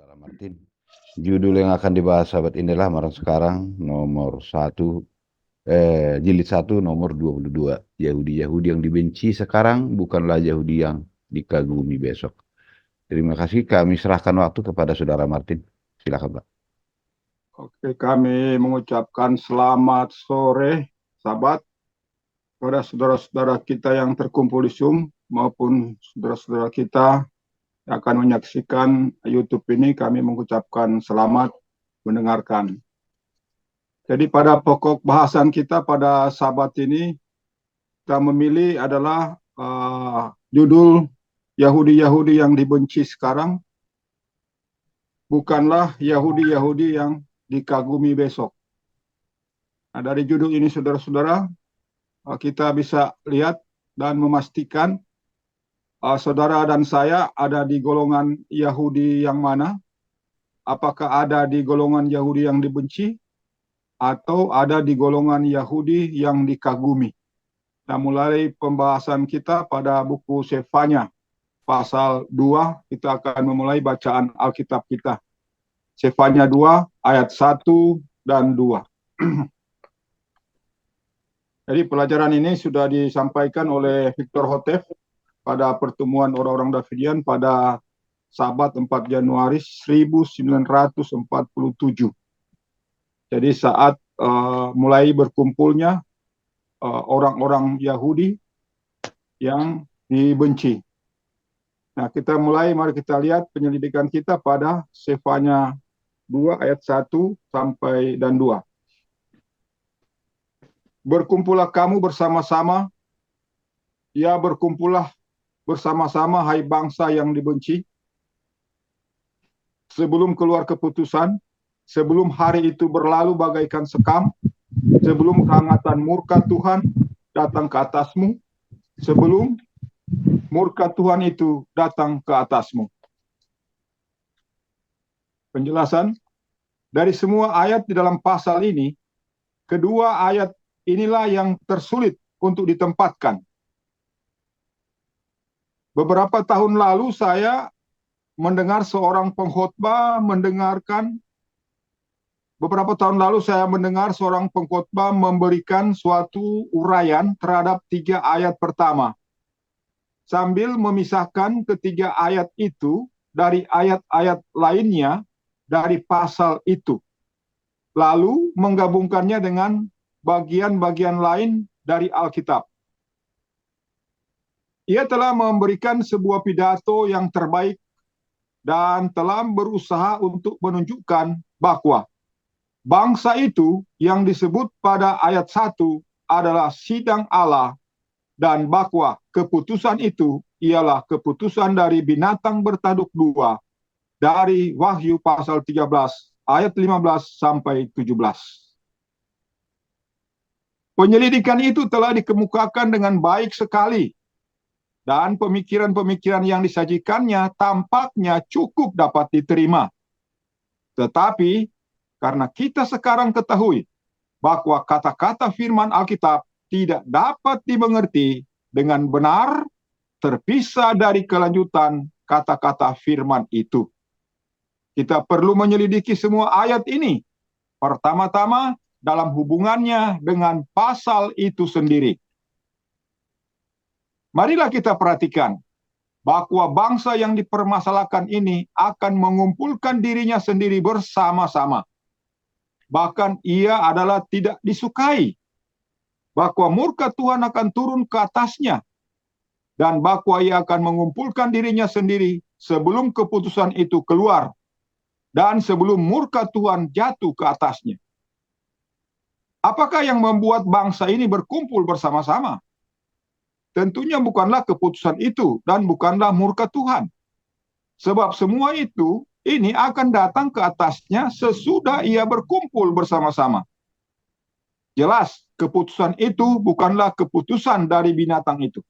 Saudara Martin. Judul yang akan dibahas sahabat inilah Marang sekarang nomor 1, jilid 1 nomor 22. Yahudi-Yahudi yang dibenci sekarang bukanlah Yahudi yang dikagumi besok. Terima kasih, kami serahkan waktu kepada Saudara Martin. Silakan Pak. Oke, kami mengucapkan selamat sore, sahabat, kepada saudara-saudara kita yang terkumpul di Zoom maupun saudara-saudara kita yang akan menyaksikan YouTube ini. Kami mengucapkan selamat mendengarkan. Jadi pada pokok bahasan kita pada sahabat ini, kita memilih adalah judul Yahudi-Yahudi yang dibenci sekarang bukanlah Yahudi-Yahudi yang dikagumi besok. Nah, dari judul ini saudara-saudara, kita bisa lihat dan memastikan saudara dan saya ada di golongan Yahudi yang mana? Apakah ada di golongan Yahudi yang dibenci atau ada di golongan Yahudi yang dikagumi? Nah, mulai pembahasan kita pada buku Sefanya pasal 2, kita akan memulai bacaan Alkitab kita. Sefanya 2 ayat 1 dan 2. Jadi pelajaran ini sudah disampaikan oleh Victor Hotef pada pertemuan orang-orang Davidian pada Sabat 4 Januari 1947. Jadi saat mulai berkumpulnya orang-orang Yahudi yang dibenci. Nah, mari kita lihat penyelidikan kita pada Sefanya 2 ayat 1 sampai dan 2. Berkumpullah kamu bersama-sama, ya berkumpullah bersama-sama hai bangsa yang dibenci, sebelum keluar keputusan, sebelum hari itu berlalu bagaikan sekam, sebelum kehangatan murka Tuhan datang ke atasmu, sebelum murka Tuhan itu datang ke atasmu. Penjelasan dari semua ayat di dalam pasal ini, kedua ayat inilah yang tersulit untuk ditempatkan. Beberapa tahun lalu saya mendengar seorang pengkhotbah memberikan suatu uraian terhadap 3 ayat pertama, sambil memisahkan ketiga ayat itu dari ayat-ayat lainnya dari pasal itu, lalu menggabungkannya dengan bagian-bagian lain dari Alkitab. Ia telah memberikan sebuah pidato yang terbaik dan telah berusaha untuk menunjukkan bahwa bangsa itu yang disebut pada ayat 1 adalah sidang Allah, dan bahwa keputusan itu ialah keputusan dari binatang bertanduk 2 dari Wahyu pasal 13 ayat 15 sampai 17. Penyelidikan itu telah dikemukakan dengan baik sekali, dan pemikiran-pemikiran yang disajikannya tampaknya cukup dapat diterima. Tetapi karena kita sekarang ketahui bahwa kata-kata firman Alkitab tidak dapat dimengerti dengan benar terpisah dari kelanjutan kata-kata firman itu, kita perlu menyelidiki semua ayat ini, pertama-tama dalam hubungannya dengan pasal itu sendiri. Marilah kita perhatikan bahwa bangsa yang dipermasalahkan ini akan mengumpulkan dirinya sendiri bersama-sama. Bahkan ia adalah tidak disukai, bahwa murka Tuhan akan turun ke atasnya, dan bahwa ia akan mengumpulkan dirinya sendiri sebelum keputusan itu keluar, dan sebelum murka Tuhan jatuh ke atasnya. Apakah yang membuat bangsa ini berkumpul bersama-sama? Tentunya bukanlah keputusan itu dan bukanlah murka Tuhan. Sebab semua itu ini akan datang ke atasnya sesudah ia berkumpul bersama-sama. Jelas, keputusan itu bukanlah keputusan dari binatang itu.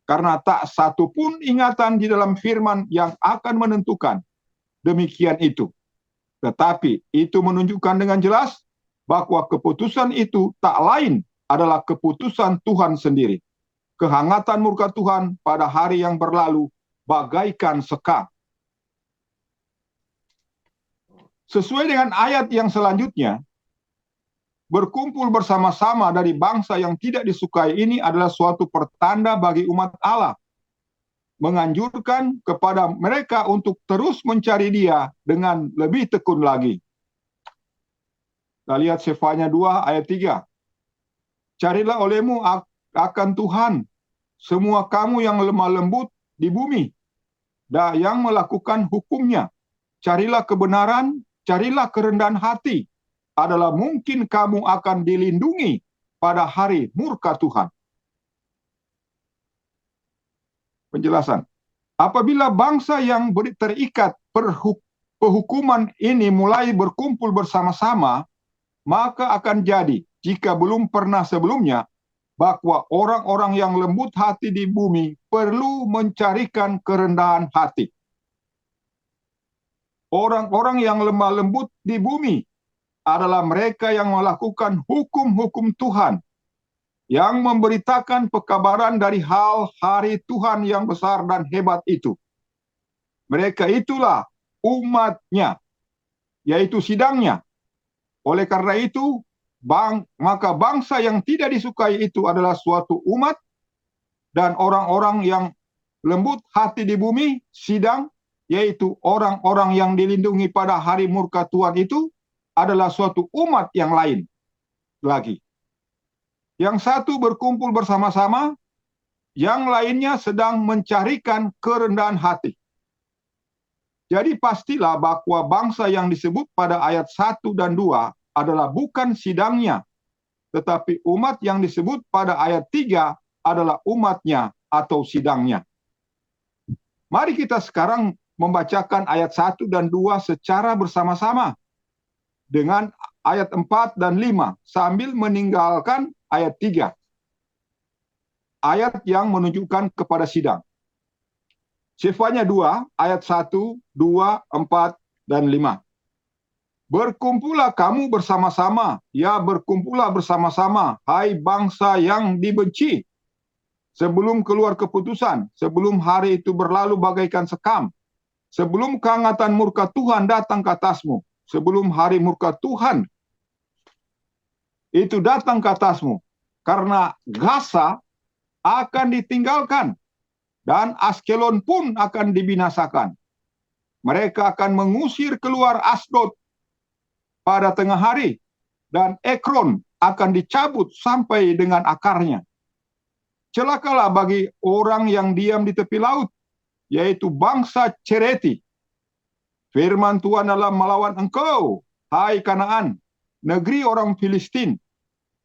Karena tak satu pun ingatan di dalam firman yang akan menentukan demikian itu. Tetapi itu menunjukkan dengan jelas bahwa keputusan itu tak lain adalah keputusan Tuhan sendiri. Kehangatan murka Tuhan pada hari yang berlalu bagaikan sekam. Sesuai dengan ayat yang selanjutnya, berkumpul bersama-sama dari bangsa yang tidak disukai ini adalah suatu pertanda bagi umat Allah, menganjurkan kepada mereka untuk terus mencari Dia dengan lebih tekun lagi. Kita lihat Sefanya 2 ayat 3. Carilah olehmu akan Tuhan, semua kamu yang lemah lembut di bumi, dan yang melakukan hukumnya. Carilah kebenaran, carilah kerendahan hati. Adalah mungkin kamu akan dilindungi pada hari murka Tuhan. Penjelasan. Apabila bangsa yang terikat perhukuman ini mulai berkumpul bersama-sama, maka akan jadi, jika belum pernah sebelumnya, bahwa orang-orang yang lembut hati di bumi perlu mencarikan kerendahan hati. Orang-orang yang lemah lembut di bumi adalah mereka yang melakukan hukum-hukum Tuhan, yang memberitakan pekabaran dari hal hari Tuhan yang besar dan hebat itu. Mereka itulah umatnya, yaitu sidangnya. Oleh karena itu, maka bangsa yang tidak disukai itu adalah suatu umat, dan orang-orang yang lembut hati di bumi, sidang, yaitu orang-orang yang dilindungi pada hari murka Tuhan itu, adalah suatu umat yang lain lagi. Yang satu berkumpul bersama-sama, yang lainnya sedang mencarikan kerendahan hati. Jadi pastilah bahwa bangsa yang disebut pada ayat 1 dan 2 adalah bukan sidangnya, tetapi umat yang disebut pada ayat 3 adalah umatnya atau sidangnya. Mari kita sekarang membacakan ayat 1 dan 2 secara bersama-sama dengan ayat 4 dan 5 sambil meninggalkan ayat 3. Ayat yang menunjukkan kepada sidang. Sefanya 2 ayat 1, 2, 4 dan 5. Berkumpullah kamu bersama-sama, ya berkumpullah bersama-sama, hai bangsa yang dibenci. Sebelum keluar keputusan, sebelum hari itu berlalu bagaikan sekam, sebelum kehangatan murka Tuhan datang ke atasmu, sebelum hari murka Tuhan itu datang ke atasmu, karena Gaza akan ditinggalkan, dan Askelon pun akan dibinasakan. Mereka akan mengusir keluar Asdod pada tengah hari, dan Ekron akan dicabut sampai dengan akarnya. Celakalah bagi orang yang diam di tepi laut, yaitu bangsa Cereti. Firman Tuhan adalah melawan engkau, hai Kanaan, negeri orang Filistin.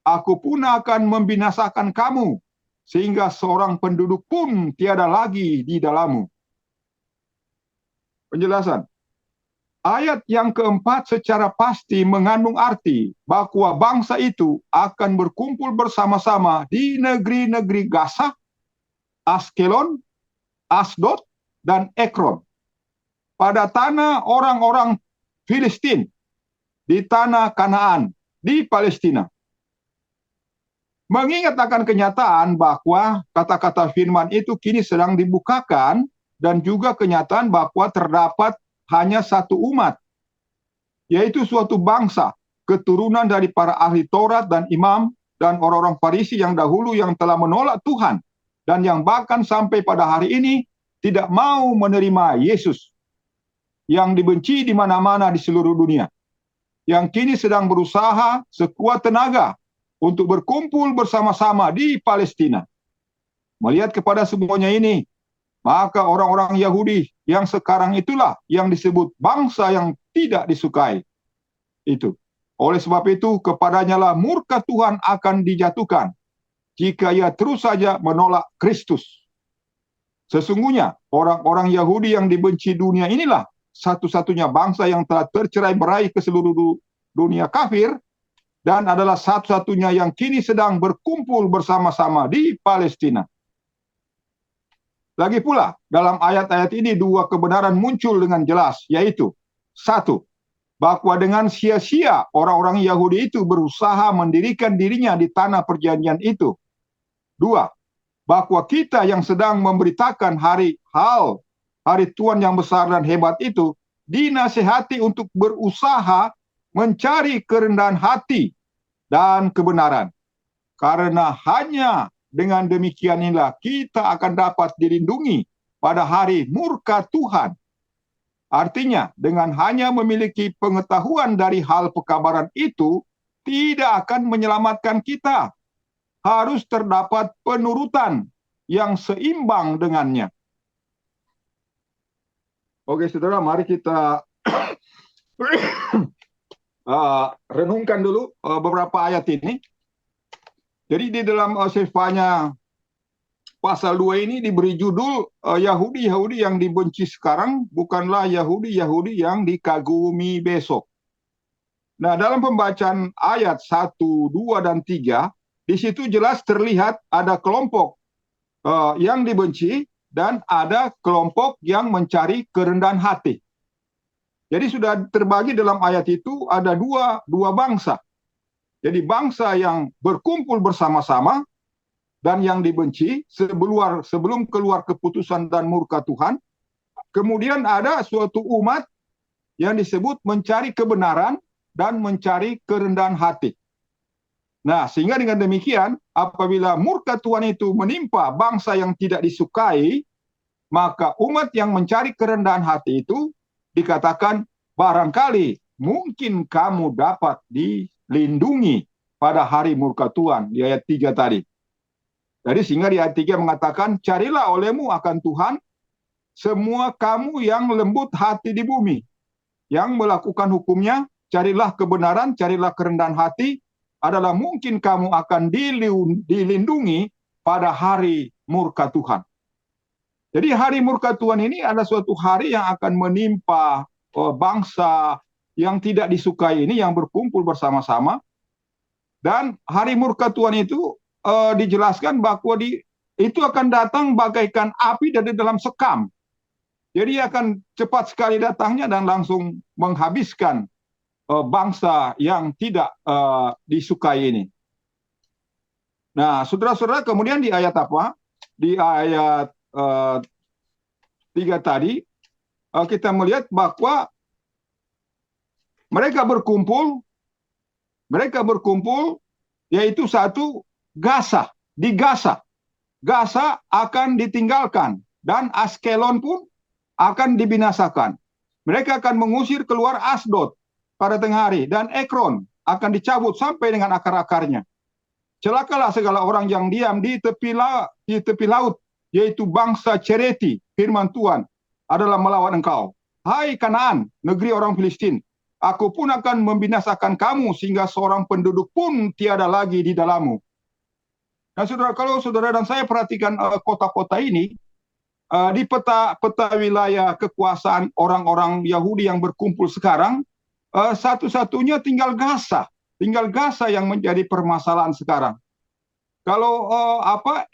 Aku pun akan membinasakan kamu, sehingga seorang penduduk pun tiada lagi di dalammu. Penjelasan. Ayat yang keempat secara pasti mengandung arti bahwa bangsa itu akan berkumpul bersama-sama di negeri-negeri Gaza, Askelon, Asdod, dan Ekron. Pada tanah orang-orang Filistin, di tanah Kanaan, di Palestina. Mengingat akan kenyataan bahwa kata-kata firman itu kini sedang dibukakan, dan juga kenyataan bahwa terdapat hanya satu umat, yaitu suatu bangsa, keturunan dari para ahli Taurat dan imam, dan orang-orang Farisi yang dahulu yang telah menolak Tuhan, dan yang bahkan sampai pada hari ini tidak mau menerima Yesus, yang dibenci di mana-mana di seluruh dunia, yang kini sedang berusaha sekuat tenaga untuk berkumpul bersama-sama di Palestina. Melihat kepada semuanya ini, maka orang-orang Yahudi yang sekarang itulah yang disebut bangsa yang tidak disukai. Itu. Oleh sebab itu, kepadanya lah murka Tuhan akan dijatuhkan jika ia terus saja menolak Kristus. Sesungguhnya, orang-orang Yahudi yang dibenci dunia inilah satu-satunya bangsa yang telah tercerai-berai ke seluruh dunia kafir, dan adalah satu-satunya yang kini sedang berkumpul bersama-sama di Palestina. Lagi pula, dalam ayat-ayat ini dua kebenaran muncul dengan jelas, yaitu, satu, bahwa dengan sia-sia orang-orang Yahudi itu berusaha mendirikan dirinya di tanah perjanjian itu. Dua, bahwa kita yang sedang memberitakan hari Tuhan yang besar dan hebat itu dinasehati untuk berusaha mencari kerendahan hati dan kebenaran. Karena hanya dengan demikian inilah kita akan dapat dilindungi pada hari murka Tuhan. Artinya, dengan hanya memiliki pengetahuan dari hal pekabaran itu, tidak akan menyelamatkan kita. Harus terdapat penurutan yang seimbang dengannya. Oke, saudara, mari kita renungkan dulu beberapa ayat ini. Jadi di dalam Sefanya pasal 2 ini diberi judul Yahudi-Yahudi yang dibenci sekarang bukanlah Yahudi-Yahudi yang dikagumi besok. Nah, dalam pembacaan ayat 1, 2, dan 3, di situ jelas terlihat ada kelompok yang dibenci dan ada kelompok yang mencari kerendahan hati. Jadi sudah terbagi dalam ayat itu ada dua bangsa. Jadi bangsa yang berkumpul bersama-sama dan yang dibenci sebelum keluar keputusan dan murka Tuhan. Kemudian ada suatu umat yang disebut mencari kebenaran dan mencari kerendahan hati. Nah, sehingga dengan demikian, apabila murka Tuhan itu menimpa bangsa yang tidak disukai, maka umat yang mencari kerendahan hati itu dikatakan barangkali mungkin kamu dapat dilindungi pada hari murka Tuhan di ayat 3 tadi. Jadi sehingga di ayat 3 mengatakan, carilah olehmu akan Tuhan semua kamu yang lembut hati di bumi, yang melakukan hukumnya, carilah kebenaran, carilah kerendahan hati, adalah mungkin kamu akan dilindungi pada hari murka Tuhan. Jadi hari murka Tuhan ini adalah suatu hari yang akan menimpa bangsa yang tidak disukai ini, yang berkumpul bersama-sama. Dan hari murka Tuhan itu dijelaskan bahwa itu akan datang bagaikan api dari dalam sekam. Jadi akan cepat sekali datangnya dan langsung menghabiskan bangsa yang tidak disukai ini. Nah, saudara-saudara, kemudian di ayat apa? Di ayat 3 tadi, kita melihat bahwa mereka berkumpul, yaitu satu, Gaza, di Gaza. Gaza akan ditinggalkan dan Askelon pun akan dibinasakan. Mereka akan mengusir keluar Asdod pada tengah hari dan Ekron akan dicabut sampai dengan akar-akarnya. Celakalah segala orang yang diam di tepi laut, yaitu bangsa Cereti, firman Tuhan adalah melawan engkau. Hai Kanaan, negeri orang Filistin, aku pun akan membinasakan kamu sehingga seorang penduduk pun tiada lagi di dalammu. Nah, saudara, kalau saudara dan saya perhatikan kota-kota ini, di peta wilayah kekuasaan orang-orang Yahudi yang berkumpul sekarang, satu-satunya tinggal Gaza yang menjadi permasalahan sekarang. Kalau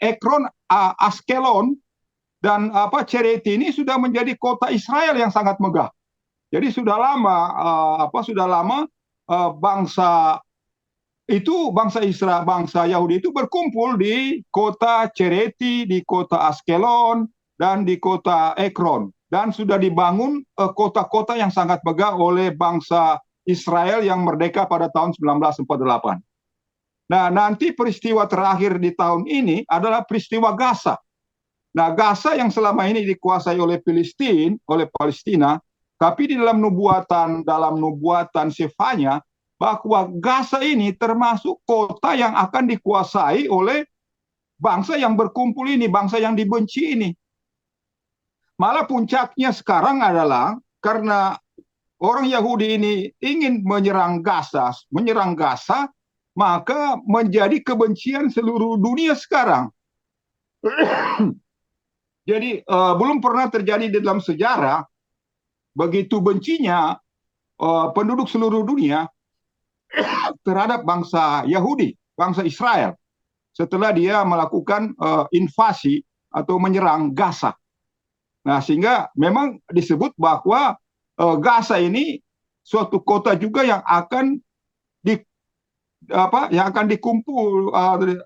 Ekron, Askelon, dan Cereti ini sudah menjadi kota Israel yang sangat megah. Jadi sudah lama bangsa Israel, bangsa Yahudi itu berkumpul di kota Cereti, di kota Askelon, dan di kota Ekron. Dan sudah dibangun kota-kota yang sangat megah oleh bangsa Israel yang merdeka pada tahun 1948. Nah, nanti peristiwa terakhir di tahun ini adalah peristiwa Gaza. Nah, Gaza yang selama ini dikuasai oleh Palestina, tapi di dalam nubuatan Sefanya, bahwa Gaza ini termasuk kota yang akan dikuasai oleh bangsa yang berkumpul ini, bangsa yang dibenci ini. Malah puncaknya sekarang adalah karena orang Yahudi ini ingin menyerang Gaza, maka menjadi kebencian seluruh dunia sekarang. Jadi belum pernah terjadi di dalam sejarah begitu bencinya penduduk seluruh dunia terhadap bangsa Yahudi, bangsa Israel, setelah dia melakukan invasi atau menyerang Gaza. Nah, sehingga memang disebut bahwa Gaza ini suatu kota juga yang akan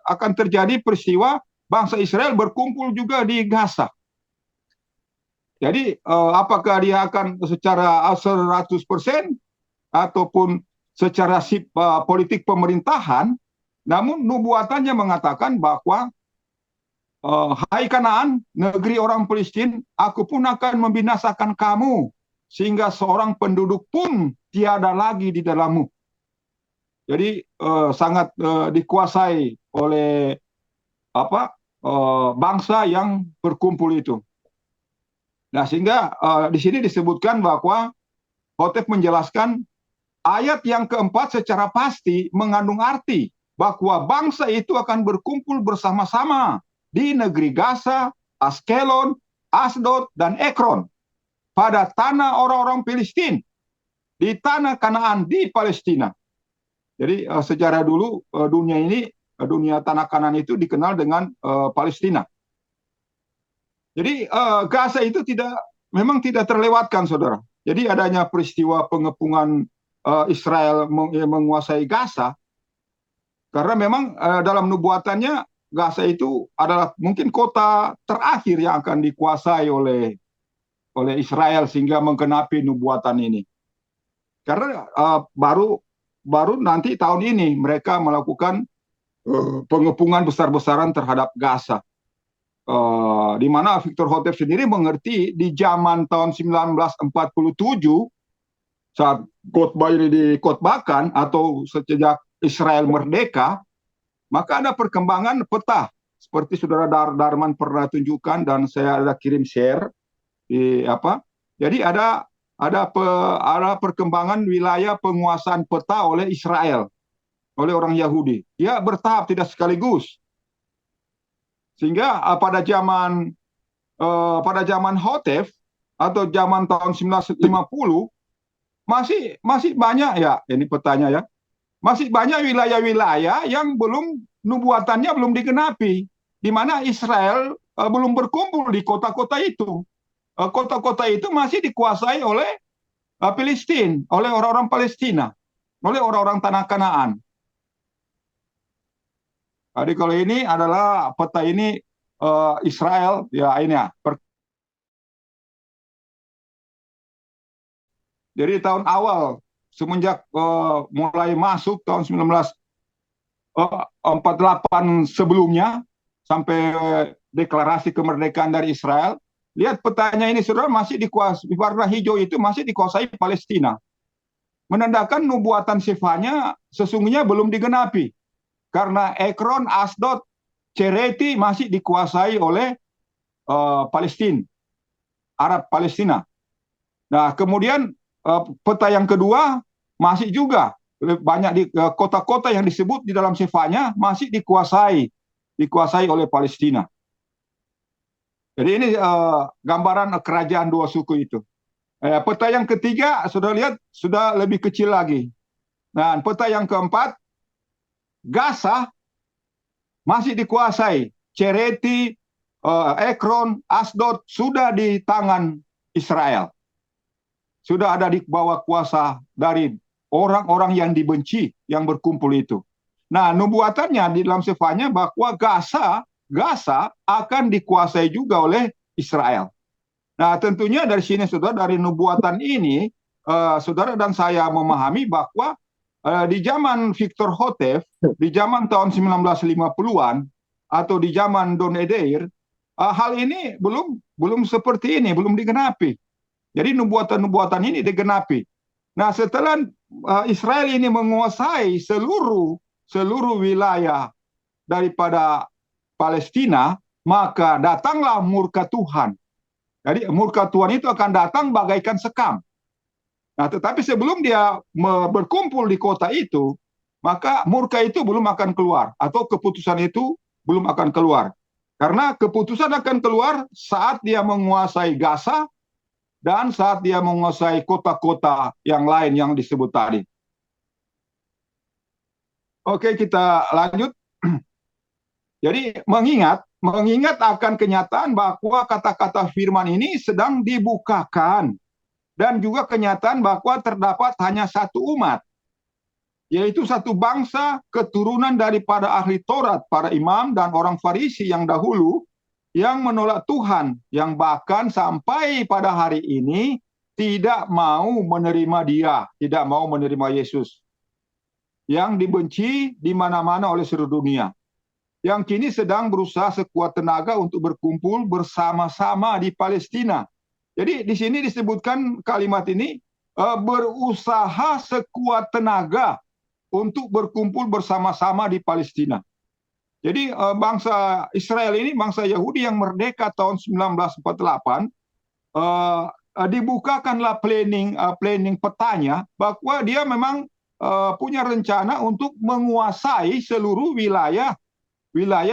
akan terjadi peristiwa bangsa Israel berkumpul juga di Gaza. Jadi apakah dia akan secara 100% ataupun secara politik pemerintahan, namun nubuatannya mengatakan bahwa hai Kanaan, negeri orang Palestina, aku pun akan membinasakan kamu sehingga seorang penduduk pun tiada lagi di dalammu. Jadi sangat dikuasai oleh apa bangsa yang berkumpul itu. Nah, sehingga di sini disebutkan bahwa Hotep menjelaskan ayat yang keempat secara pasti mengandung arti bahwa bangsa itu akan berkumpul bersama-sama di negeri Gaza, Askelon, Asdod, dan Ekron pada tanah orang-orang Filistin, di tanah Kanaan di Palestina. Jadi sejarah dulu dunia ini, dunia tanah Kanaan itu dikenal dengan Palestina. Jadi Gaza itu memang tidak terlewatkan, saudara. Jadi adanya peristiwa pengepungan Israel menguasai Gaza, karena memang dalam nubuatannya Gaza itu adalah mungkin kota terakhir yang akan dikuasai oleh Israel sehingga menggenapi nubuatan ini. Karena baru nanti tahun ini mereka melakukan pengepungan besar-besaran terhadap Gaza. Di mana Victor Hotep sendiri mengerti di zaman tahun 1947 saat khotbah ini dikhotbahkan atau sejak Israel merdeka, maka ada perkembangan peta seperti saudara Darman pernah tunjukkan dan saya ada kirim share di apa. Jadi ada perkembangan wilayah penguasaan peta oleh Israel, oleh orang Yahudi. Ya bertahap, tidak sekaligus. Sehingga pada zaman Hotep atau zaman tahun 1950 masih banyak ya, ini petanya ya. Masih banyak wilayah-wilayah yang nubuatannya belum digenapi, di mana Israel belum berkumpul di kota-kota itu. Kota-kota itu masih dikuasai oleh Palestina, oleh orang-orang Palestina, oleh orang-orang tanah Kanaan. Jadi kalau ini adalah peta ini Israel, ya ini ya. Jadi tahun awal semenjak mulai masuk tahun 1948 sebelumnya sampai deklarasi kemerdekaan dari Israel, lihat petanya ini saudara masih dikuasai, warna hijau itu masih dikuasai Palestina. Menandakan nubuatan Sifanya sesungguhnya belum digenapi. Karena Ekron, Asdod, Cereti masih dikuasai oleh Palestina, Arab Palestina. Nah, kemudian peta yang kedua masih juga banyak di kota-kota yang disebut di dalam Sifanya masih dikuasai oleh Palestina. Jadi ini gambaran kerajaan dua suku itu. Peta yang ketiga sudah lihat sudah lebih kecil lagi. Nah, peta yang keempat Gaza masih dikuasai. Cereti, Ekron, Asdod sudah di tangan Israel. Sudah ada di bawah kuasa dari orang-orang yang dibenci, yang berkumpul itu. Nah, nubuatannya di dalam Sifanya bahwa Gaza akan dikuasai juga oleh Israel. Nah, tentunya dari sini, saudara, dari nubuatan ini, saudara dan saya memahami bahwa di zaman Victor Hotep, di zaman tahun 1950-an, atau di zaman Don Adair, hal ini belum seperti ini, belum digenapi. Jadi nubuatan-nubuatan ini digenapi. Nah, setelah Israel ini menguasai seluruh wilayah daripada Palestina, maka datanglah murka Tuhan. Jadi murka Tuhan itu akan datang bagaikan sekam. Nah, tetapi sebelum dia berkumpul di kota itu, maka murka itu belum akan keluar atau keputusan itu belum akan keluar. Karena keputusan akan keluar saat dia menguasai Gaza dan saat dia menguasai kota-kota yang lain yang disebut tadi. Oke, kita lanjut. Jadi mengingat akan kenyataan bahwa kata-kata firman ini sedang dibukakan dan juga kenyataan bahwa terdapat hanya satu umat, yaitu satu bangsa keturunan daripada ahli Taurat, para imam dan orang Farisi yang dahulu, yang menolak Tuhan, yang bahkan sampai pada hari ini tidak mau menerima Dia, tidak mau menerima Yesus, yang dibenci di mana-mana oleh seluruh dunia, yang kini sedang berusaha sekuat tenaga untuk berkumpul bersama-sama di Palestina. Jadi di sini disebutkan kalimat ini, berusaha sekuat tenaga untuk berkumpul bersama-sama di Palestina. Jadi bangsa Israel ini, bangsa Yahudi yang merdeka tahun 1948, dibukakanlah planning petanya bahwa dia memang punya rencana untuk menguasai seluruh wilayah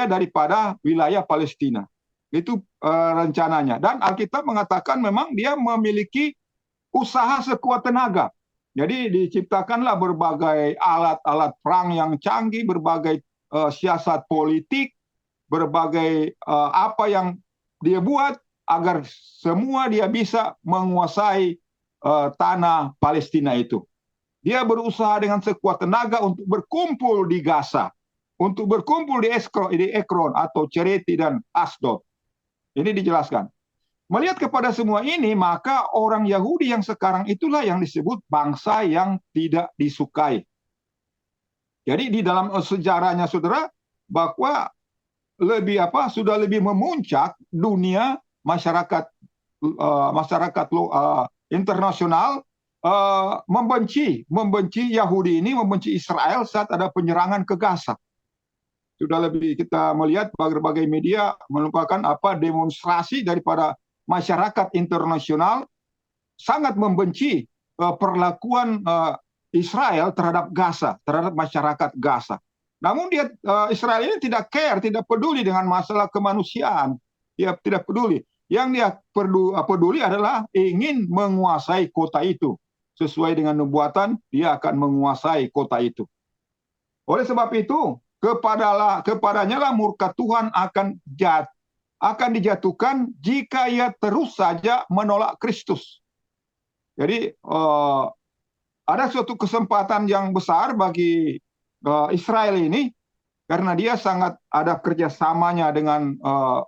daripada wilayah Palestina. Itu rencananya. Dan Alkitab mengatakan memang dia memiliki usaha sekuat tenaga. Jadi diciptakanlah berbagai alat-alat perang yang canggih, berbagai siasat politik, berbagai apa yang dia buat agar semua dia bisa menguasai tanah Palestina itu. Dia berusaha dengan sekuat tenaga untuk berkumpul di Gaza, untuk berkumpul di Ekron atau Cereti dan Asdod. Ini dijelaskan. Melihat kepada semua ini, maka orang Yahudi yang sekarang itulah yang disebut bangsa yang tidak disukai. Jadi di dalam sejarahnya saudara, bahwa sudah lebih memuncak dunia masyarakat internasional membenci Yahudi ini, membenci Israel saat ada penyerangan ke Gaza. Sudah lebih kita melihat berbagai media merupakan demonstrasi daripada masyarakat internasional sangat membenci perlakuan Israel terhadap Gaza, terhadap masyarakat Gaza. Namun Israel ini tidak care, tidak peduli dengan masalah kemanusiaan. Dia tidak peduli. Yang dia peduli adalah ingin menguasai kota itu. Sesuai dengan nubuatan, dia akan menguasai kota itu. Oleh sebab itu, kepadanya lah murka Tuhan akan dijatuhkan jika ia terus saja menolak Kristus. Jadi ada suatu kesempatan yang besar bagi Israel ini, karena dia sangat ada kerjasamanya dengan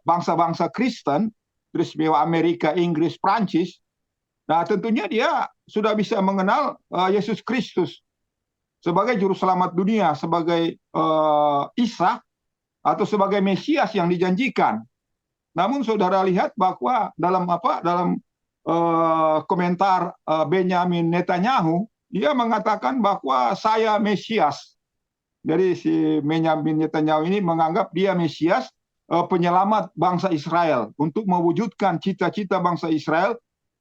bangsa-bangsa Kristen, terutama Amerika, Inggris, Prancis. Nah, tentunya dia sudah bisa mengenal Yesus Kristus sebagai juru selamat dunia, sebagai Isa atau sebagai Mesias yang dijanjikan. Namun saudara lihat bahwa dalam komentar Benjamin Netanyahu, dia mengatakan bahwa saya Mesias. Jadi si Benjamin Netanyahu ini menganggap dia Mesias, penyelamat bangsa Israel, untuk mewujudkan cita-cita bangsa Israel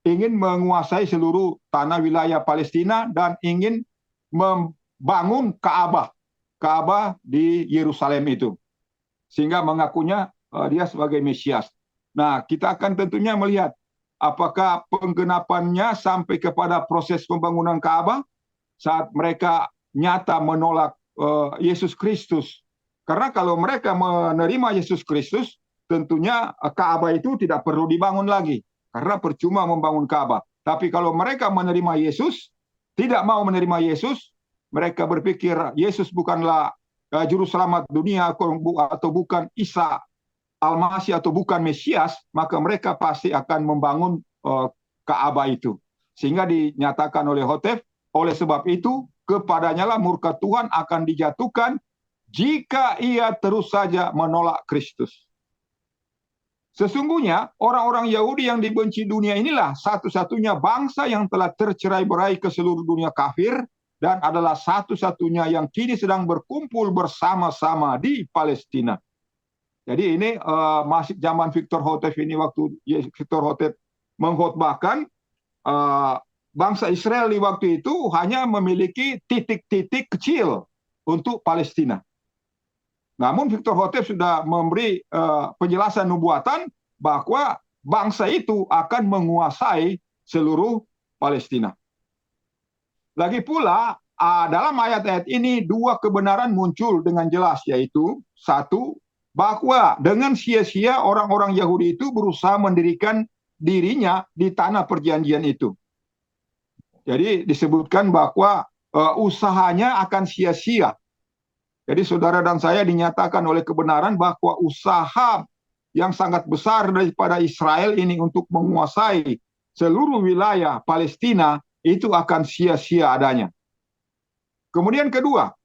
ingin menguasai seluruh tanah wilayah Palestina dan ingin membangun Ka'bah di Yerusalem itu. Sehingga mengakunya dia sebagai Mesias. Nah, kita akan tentunya melihat apakah penggenapannya sampai kepada proses pembangunan Ka'bah saat mereka nyata menolak Yesus Kristus. Karena kalau mereka menerima Yesus Kristus, tentunya Ka'bah itu tidak perlu dibangun lagi. Karena percuma membangun Ka'bah. Tapi kalau mereka menerima Yesus, tidak mau menerima Yesus, mereka berpikir Yesus bukanlah juru selamat dunia atau bukan Isa Al-Masih atau bukan Mesias, maka mereka pasti akan membangun Ka'bah itu. Sehingga dinyatakan oleh Hotef, oleh sebab itu kepadanya lah murka Tuhan akan dijatuhkan jika ia terus saja menolak Kristus. Sesungguhnya orang-orang Yahudi yang dibenci dunia inilah satu-satunya bangsa yang telah tercerai-berai ke seluruh dunia kafir dan adalah satu-satunya yang kini sedang berkumpul bersama-sama di Palestina. Jadi ini masih zaman Victor Hotef ini, waktu Victor Hotef mengkhotbahkan, bangsa Israel di waktu itu hanya memiliki titik-titik kecil untuk Palestina. Namun Victor Hotef sudah memberi penjelasan nubuatan bahwa bangsa itu akan menguasai seluruh Palestina. Lagi pula dalam ayat-ayat ini dua kebenaran muncul dengan jelas, yaitu satu, bahwa dengan sia-sia orang-orang Yahudi itu berusaha mendirikan dirinya di tanah perjanjian itu. Jadi disebutkan bahwa usahanya akan sia-sia. Jadi saudara dan saya dinyatakan oleh kebenaran bahwa usaha yang sangat besar daripada Israel ini untuk menguasai seluruh wilayah Palestina itu akan sia-sia adanya. Kemudian kedua,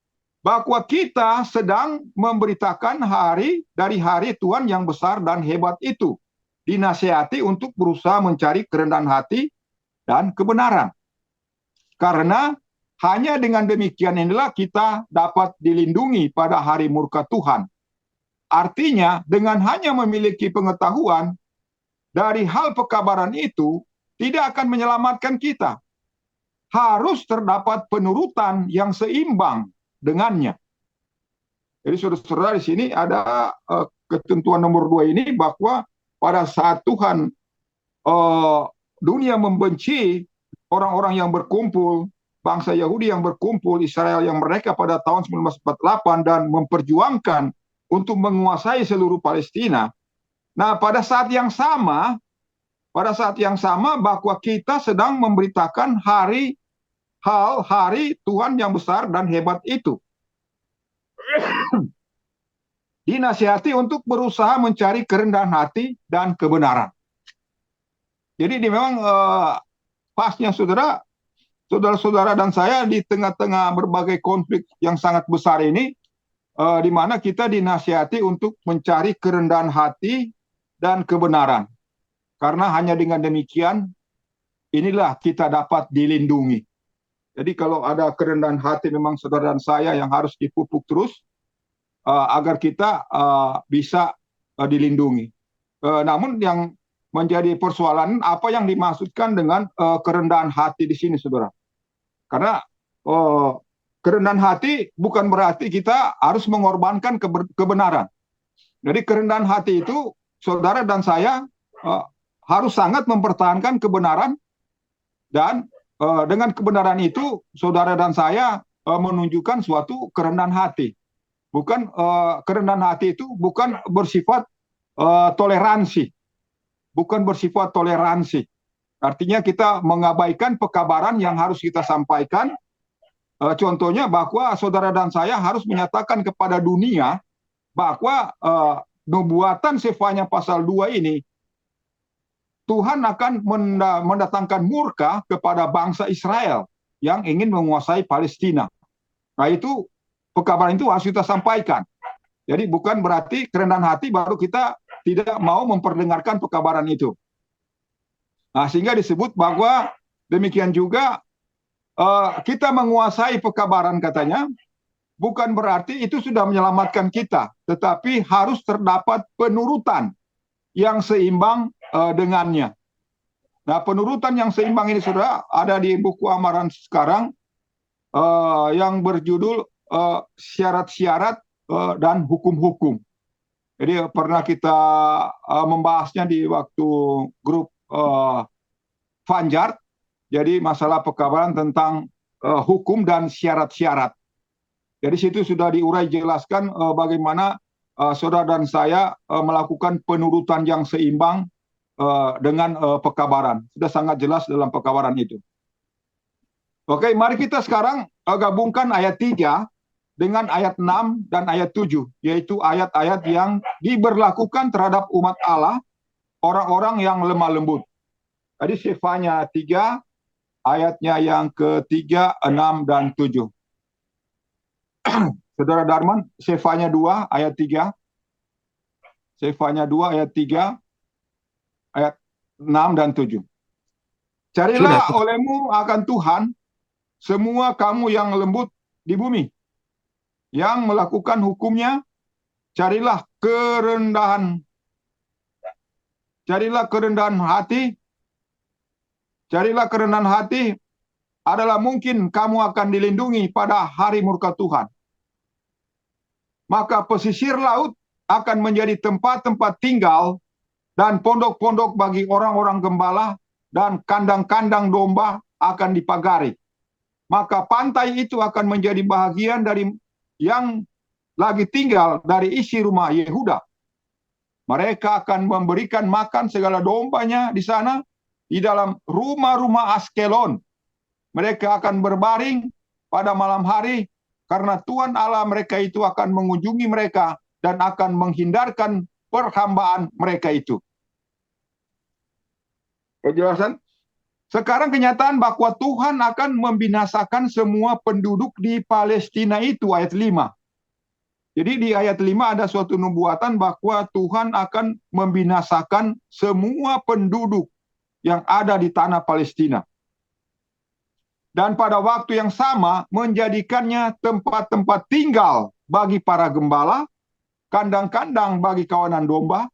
bahwa kita sedang memberitakan hari dari hari Tuhan yang besar dan hebat itu. Dinasihati untuk berusaha mencari kerendahan hati dan kebenaran. Karena hanya dengan demikian inilah kita dapat dilindungi pada hari murka Tuhan. Artinya dengan hanya memiliki pengetahuan dari hal pekabaran itu tidak akan menyelamatkan kita. Harus terdapat penurutan yang seimbang dengannya. Jadi saudara-saudara, di sini ada ketentuan nomor 2 ini, bahwa pada saat Tuhan dunia membenci orang-orang yang berkumpul, bangsa Yahudi yang berkumpul, Israel yang merdeka pada tahun 1948 dan memperjuangkan untuk menguasai seluruh Palestina. Nah, pada saat yang sama bahwa kita sedang memberitakan hari Tuhan yang besar dan hebat itu. Dinasihati untuk berusaha mencari kerendahan hati dan kebenaran. Jadi ini memang pasnya saudara-saudara dan saya di tengah-tengah berbagai konflik yang sangat besar ini, di mana kita dinasihati untuk mencari kerendahan hati dan kebenaran. Karena hanya dengan demikian inilah kita dapat dilindungi. Jadi kalau ada kerendahan hati memang saudara dan saya yang harus dipupuk terus agar kita bisa dilindungi. Namun yang menjadi persoalan apa yang dimaksudkan dengan kerendahan hati di sini, saudara? Karena kerendahan hati bukan berarti kita harus mengorbankan kebenaran. Jadi kerendahan hati itu saudara dan saya harus sangat mempertahankan kebenaran, dan dengan kebenaran itu saudara dan saya menunjukkan suatu kerendahan hati. Bukan kerendahan hati itu bukan bersifat toleransi. Bukan bersifat toleransi. Artinya kita mengabaikan pekabaran yang harus kita sampaikan. Contohnya bahwa saudara dan saya harus menyatakan kepada dunia bahwa nubuatan Sefanya pasal 2 ini Tuhan akan mendatangkan murka kepada bangsa Israel yang ingin menguasai Palestina. Nah, itu pekabaran itu harus kita sampaikan. Jadi bukan berarti kerendahan hati baru kita tidak mau memperdengarkan pekabaran itu. Nah, sehingga disebut bahwa demikian juga kita menguasai pekabaran katanya, bukan berarti itu sudah menyelamatkan kita, tetapi harus terdapat penurutan yang seimbang dengannya. Nah, penurutan yang seimbang ini saudara ada di buku Amaran sekarang yang berjudul syarat-syarat dan hukum-hukum. Jadi pernah kita membahasnya di waktu grup Fanjar. Jadi masalah pekabaran tentang hukum dan syarat-syarat. Jadi situ sudah diurai jelaskan bagaimana saudara dan saya melakukan penurutan yang seimbang dengan pekabaran. Sudah sangat jelas dalam pekabaran itu. Oke, mari kita sekarang gabungkan ayat 3 dengan ayat 6 dan ayat 7, yaitu ayat-ayat yang diberlakukan terhadap umat Allah, orang-orang yang lemah lembut. Tadi Sefanya 3, ayatnya yang ke-3, 6, dan 7. Saudara Darman, Sefanya 2 ayat 3. Sefanya 2 ayat 3, ayat 6 dan 7. Carilah olehmu akan Tuhan semua kamu yang lembut di bumi, yang melakukan hukumnya, carilah kerendahan hati. Carilah kerendahan hati, adalah mungkin kamu akan dilindungi pada hari murka Tuhan. Maka pesisir laut akan menjadi tempat-tempat tinggal dan pondok-pondok bagi orang-orang gembala, dan kandang-kandang domba akan dipagari. Maka pantai itu akan menjadi bahagian dari yang lagi tinggal dari isi rumah Yehuda. Mereka akan memberikan makan segala dombanya di sana, di dalam rumah-rumah Askelon. Mereka akan berbaring pada malam hari, karena Tuhan Allah mereka itu akan mengunjungi mereka dan akan menghindarkan perhambaan mereka itu. Penjelasan? Sekarang kenyataan bahwa Tuhan akan membinasakan semua penduduk di Palestina itu, ayat 5. Jadi di ayat 5 ada suatu nubuatan bahwa Tuhan akan membinasakan semua penduduk yang ada di tanah Palestina. Dan pada waktu yang sama menjadikannya tempat-tempat tinggal bagi para gembala, kandang-kandang bagi kawanan domba,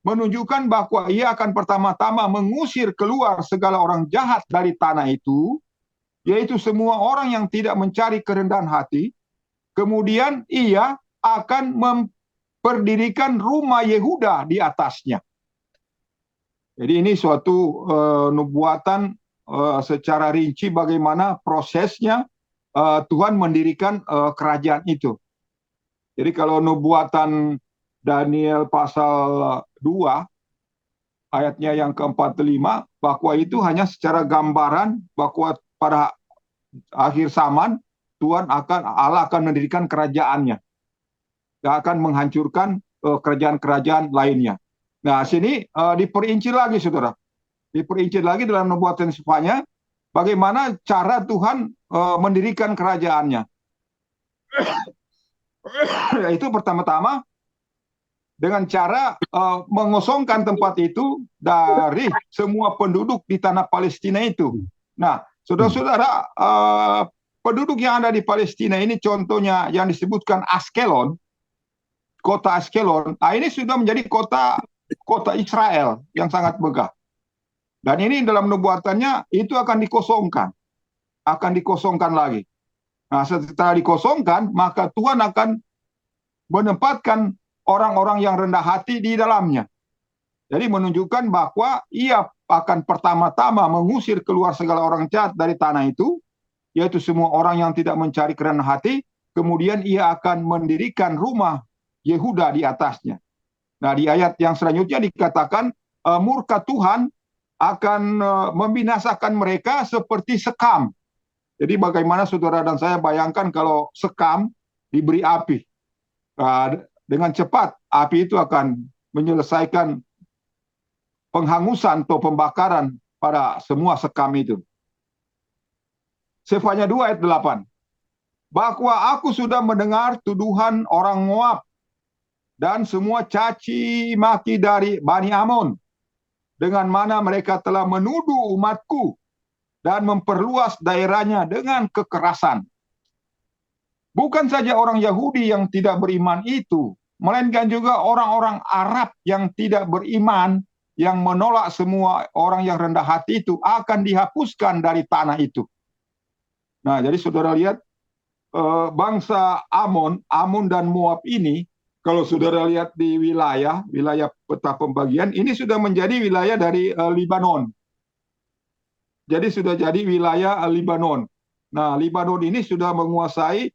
menunjukkan bahwa ia akan pertama-tama mengusir keluar segala orang jahat dari tanah itu, yaitu semua orang yang tidak mencari kerendahan hati. Kemudian ia akan memperdirikan rumah Yehuda di atasnya. Jadi ini suatu nubuatan secara rinci bagaimana prosesnya Tuhan mendirikan kerajaan itu. Jadi kalau nubuatan Daniel pasal 2 ayatnya yang ke-45 bahwa itu hanya secara gambaran bahwa pada akhir zaman Allah akan mendirikan kerajaannya dan akan menghancurkan kerajaan-kerajaan lainnya. Nah, sini diperinci lagi, saudara. Diperinci lagi dalam nubuatan Sefanya bagaimana cara Tuhan mendirikan kerajaannya. Yaitu pertama-tama dengan cara mengosongkan tempat itu dari semua penduduk di tanah Palestina itu. Nah, saudara-saudara, penduduk yang ada di Palestina ini contohnya yang disebutkan Askelon, kota Askelon, ini sudah menjadi kota Israel yang sangat megah. Dan ini dalam nubuatannya itu akan dikosongkan lagi. Nah, setelah dikosongkan, maka Tuhan akan menempatkan orang-orang yang rendah hati di dalamnya. Jadi menunjukkan bahwa ia akan pertama-tama mengusir keluar segala orang jahat dari tanah itu, yaitu semua orang yang tidak mencari kerendahan hati, kemudian ia akan mendirikan rumah Yehuda di atasnya. Nah, di ayat yang selanjutnya dikatakan murka Tuhan akan membinasakan mereka seperti sekam. Jadi bagaimana saudara dan saya bayangkan kalau sekam diberi api. Dengan cepat api itu akan menyelesaikan penghangusan atau pembakaran pada semua sekam itu. Sefanya 2 ayat 8. Bahwa aku sudah mendengar tuduhan orang Moab dan semua caci maki dari Bani Amon, dengan mana mereka telah menuduh umatku dan memperluas daerahnya dengan kekerasan. Bukan saja orang Yahudi yang tidak beriman itu, melainkan juga orang-orang Arab yang tidak beriman, yang menolak semua orang yang rendah hati itu akan dihapuskan dari tanah itu. Nah, jadi saudara lihat bangsa Amon dan Moab ini, kalau saudara lihat di wilayah peta pembagian, ini sudah menjadi wilayah dari Libanon. Jadi sudah jadi wilayah Libanon. Nah, Libanon ini sudah menguasai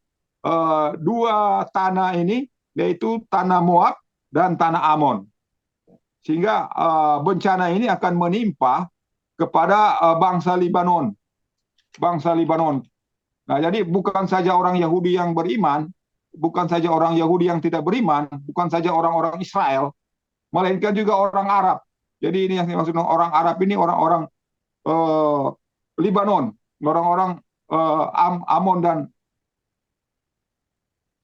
dua tanah ini, yaitu tanah Moab dan tanah Amon. Sehingga bencana ini akan menimpa kepada bangsa Libanon. Nah, jadi bukan saja orang Yahudi yang beriman, bukan saja orang Yahudi yang tidak beriman, bukan saja orang-orang Israel, melainkan juga orang Arab. Jadi ini yang dimaksud orang Arab ini orang-orang Libanon, orang-orang Amon dan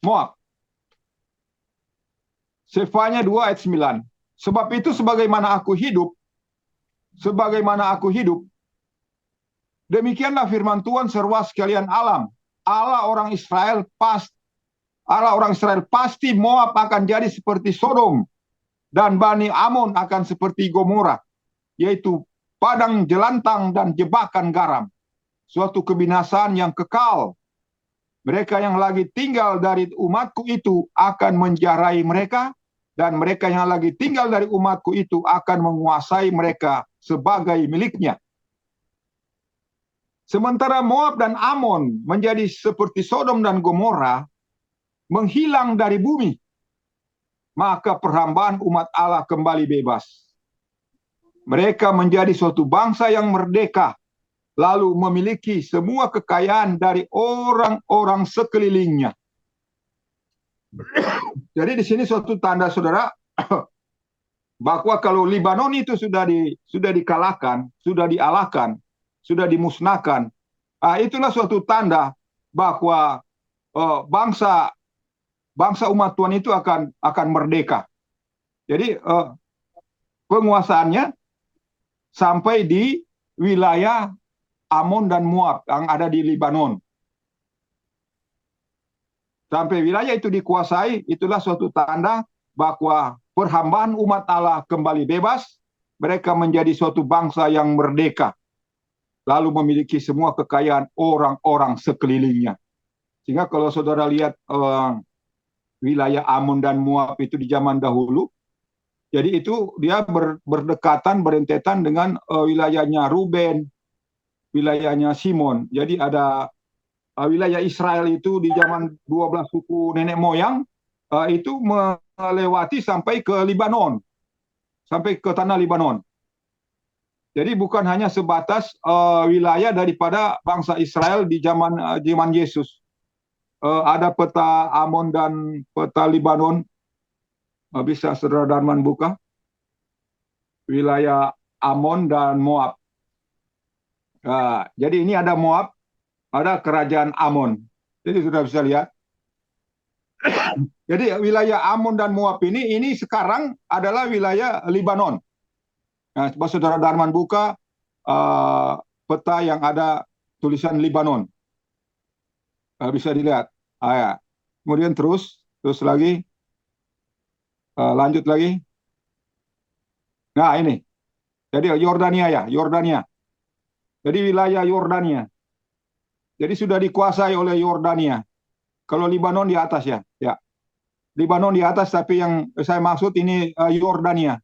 Moab. Sefanya 2 ayat 9. Sebab itu sebagaimana aku hidup, demikianlah firman Tuhan seruas sekalian alam. Allah orang Israel pasti Moab akan jadi seperti Sodom dan Bani Amon akan seperti Gomora, yaitu padang jelantang dan jebakan garam, suatu kebinasaan yang kekal. Mereka yang lagi tinggal dari umatku itu akan menjarai mereka, dan mereka yang lagi tinggal dari umatku itu akan menguasai mereka sebagai miliknya. Sementara Moab dan Amon menjadi seperti Sodom dan Gomora, menghilang dari bumi, maka perhambaan umat Allah kembali bebas. Mereka menjadi suatu bangsa yang merdeka, lalu memiliki semua kekayaan dari orang-orang sekelilingnya. Jadi di sini suatu tanda, saudara, bahwa kalau Libanon itu sudah dikalahkan, sudah dialahkan, sudah dimusnahkan, itulah suatu tanda bahwa bangsa bangsa umat Tuhan itu akan merdeka. Jadi penguasaannya sampai di wilayah Amon dan Moab yang ada di Libanon. Sampai wilayah itu dikuasai, itulah suatu tanda bahwa perhambaan umat Allah kembali bebas, mereka menjadi suatu bangsa yang merdeka, lalu memiliki semua kekayaan orang-orang sekelilingnya. Sehingga kalau saudara lihat wilayah Amon dan Moab itu di zaman dahulu, jadi itu dia berdekatan, berentetan dengan wilayahnya Ruben, wilayahnya Simon. Jadi ada wilayah Israel itu di zaman 12 suku nenek moyang itu melewati sampai ke Libanon, sampai ke tanah Libanon. Jadi bukan hanya sebatas wilayah daripada bangsa Israel di zaman Yesus. Ada peta Amon dan peta Libanon. Bisa saudara Darman buka wilayah Amon dan Moab. Jadi ini ada Moab, ada kerajaan Amon. Jadi sudah bisa lihat. Jadi wilayah Amon dan Moab ini sekarang adalah wilayah Libanon. Nah, coba saudara Darman buka peta yang ada tulisan Libanon. Bisa dilihat. Ya. Kemudian terus lagi. Lanjut lagi. Nah ini. Jadi Yordania ya, Yordania. Jadi wilayah Yordania. Jadi sudah dikuasai oleh Yordania. Kalau Libanon di atas ya. Ya. Libanon di atas, tapi yang saya maksud ini Yordania.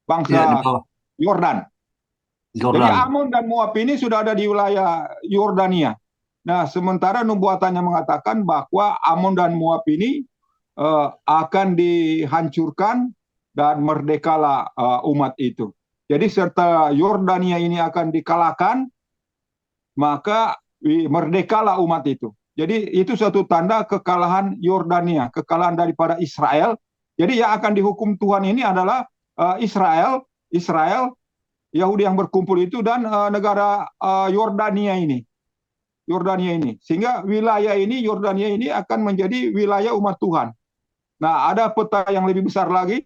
Bangsa ya, Yordan. Jadi Amon dan Moab ini sudah ada di wilayah Yordania. Nah, sementara nubuatannya mengatakan bahwa Amon dan Moab ini akan dihancurkan dan merdekalah umat itu. Jadi serta Yordania ini akan dikalahkan, maka merdekalah umat itu. Jadi itu suatu tanda kekalahan Yordania, kekalahan daripada Israel. Jadi yang akan dihukum Tuhan ini adalah Israel, Yahudi yang berkumpul itu, dan negara Yordania ini. Sehingga wilayah ini, Yordania ini akan menjadi wilayah umat Tuhan. Nah, ada peta yang lebih besar lagi,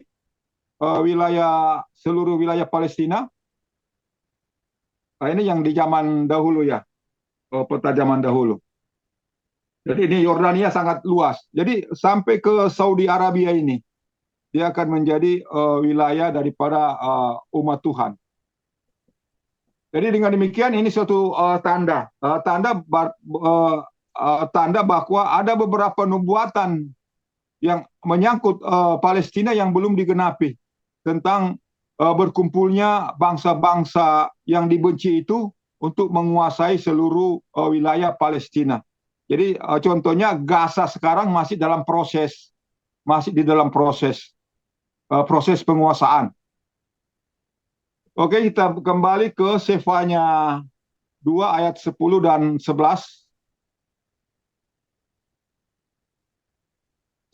seluruh wilayah Palestina. Nah, ini yang di zaman dahulu ya, peta zaman dahulu. Jadi ini Yordania sangat luas. Jadi sampai ke Saudi Arabia ini, dia akan menjadi wilayah daripada umat Tuhan. Jadi dengan demikian ini suatu tanda bahwa ada beberapa nubuatan yang menyangkut Palestina yang belum digenapi tentang berkumpulnya bangsa-bangsa yang dibenci itu untuk menguasai seluruh wilayah Palestina. Jadi contohnya Gaza sekarang masih di dalam proses penguasaan. Oke, kita kembali ke Sefanya 2 ayat 10 dan 11.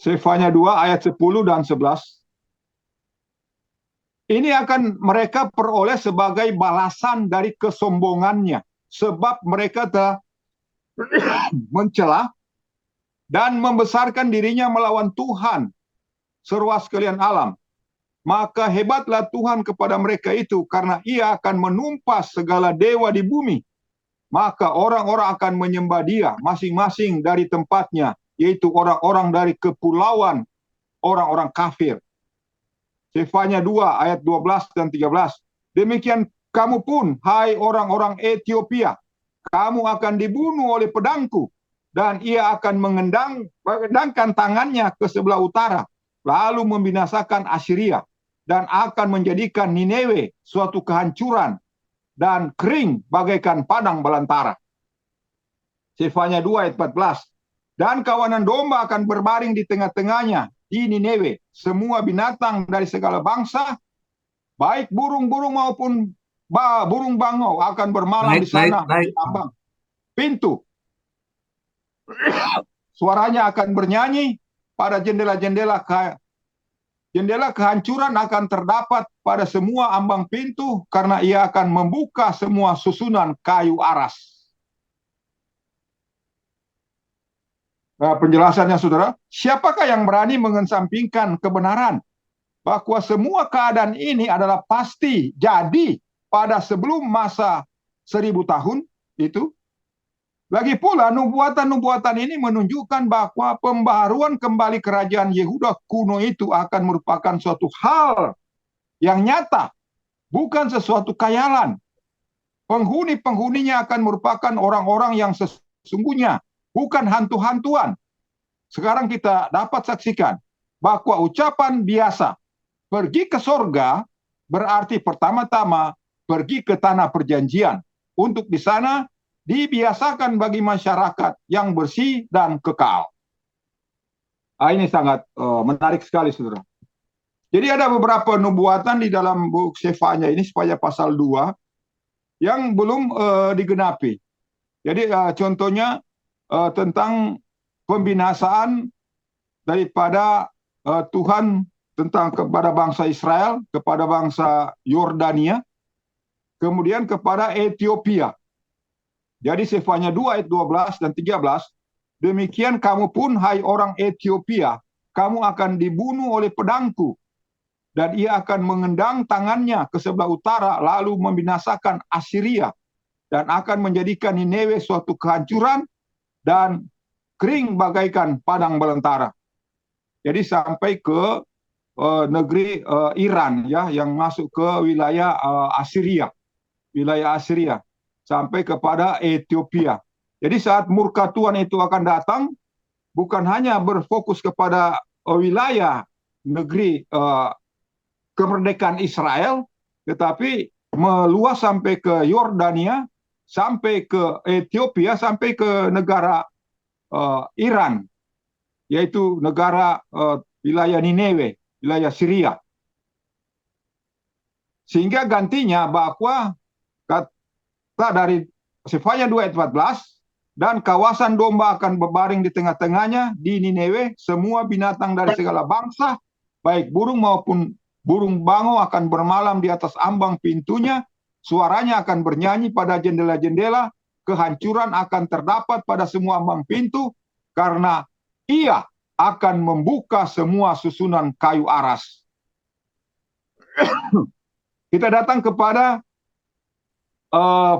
Sefanya 2 ayat 10 dan 11. Ini akan mereka peroleh sebagai balasan dari kesombongannya, sebab mereka telah mencela dan membesarkan dirinya melawan Tuhan seruas sekalian alam. Maka hebatlah Tuhan kepada mereka itu, karena ia akan menumpas segala dewa di bumi. Maka orang-orang akan menyembah dia masing-masing dari tempatnya, yaitu orang-orang dari kepulauan orang-orang kafir. Sefanya 2 ayat 12 dan 13. Demikian kamu pun, hai orang-orang Ethiopia, kamu akan dibunuh oleh pedangku, dan ia akan mengendangkan tangannya ke sebelah utara, lalu membinasakan Assyria, dan akan menjadikan Nineve suatu kehancuran dan kering bagaikan padang belantara. Sefanya 2 ayat 14. Dan kawanan domba akan berbaring di tengah-tengahnya di Nineve. Semua binatang dari segala bangsa, baik burung-burung maupun burung bangau, akan bermalam di sana di ambang pintu. Suaranya akan bernyanyi pada jendela-jendela Jendela kehancuran akan terdapat pada semua ambang pintu karena ia akan membuka semua susunan kayu aras. Nah, penjelasannya saudara, siapakah yang berani mengesampingkan kebenaran bahwa semua keadaan ini adalah pasti jadi pada sebelum masa 1000 tahun itu? Lagi pula nubuatan-nubuatan ini menunjukkan bahwa pembaharuan kembali kerajaan Yehuda kuno itu akan merupakan suatu hal yang nyata, bukan sesuatu khayalan. Penghuni-penghuninya akan merupakan orang-orang yang sesungguhnya, bukan hantu-hantuan. Sekarang kita dapat saksikan bahwa ucapan biasa pergi ke sorga berarti pertama-tama pergi ke tanah perjanjian. Untuk di sana dibiasakan bagi masyarakat yang bersih dan kekal. Ini sangat menarik sekali, saudara. Jadi ada beberapa nubuatan di dalam buku Sefanya ini supaya pasal 2 yang belum digenapi. Jadi contohnya tentang pembinasaan daripada Tuhan tentang kepada bangsa Israel, kepada bangsa Yordania, kemudian kepada Ethiopia. Jadi Sefanya 2 ayat 12 dan 13, demikian kamu pun, hai orang Ethiopia, kamu akan dibunuh oleh pedangku, dan ia akan mengendang tangannya ke sebelah utara, lalu membinasakan Assyria, dan akan menjadikan Nineve suatu kehancuran, dan kering bagaikan padang belantara. Jadi sampai ke negeri Iran, ya, yang masuk ke wilayah Assyria, sampai kepada Ethiopia. Jadi saat murka Tuhan itu akan datang, bukan hanya berfokus kepada wilayah negeri kemerdekaan Israel, tetapi meluas sampai ke Yordania, sampai ke Ethiopia, sampai ke negara Iran, yaitu negara wilayah Nineve, wilayah Syria. Sehingga gantinya bahwa dari Sefanya 2 ayat 14, dan kawasan domba akan berbaring di tengah-tengahnya di Nineve, semua binatang dari segala bangsa, baik burung maupun burung bangau akan bermalam di atas ambang pintunya, suaranya akan bernyanyi pada jendela-jendela, kehancuran akan terdapat pada semua ambang pintu, karena ia akan membuka semua susunan kayu aras. Kita datang kepada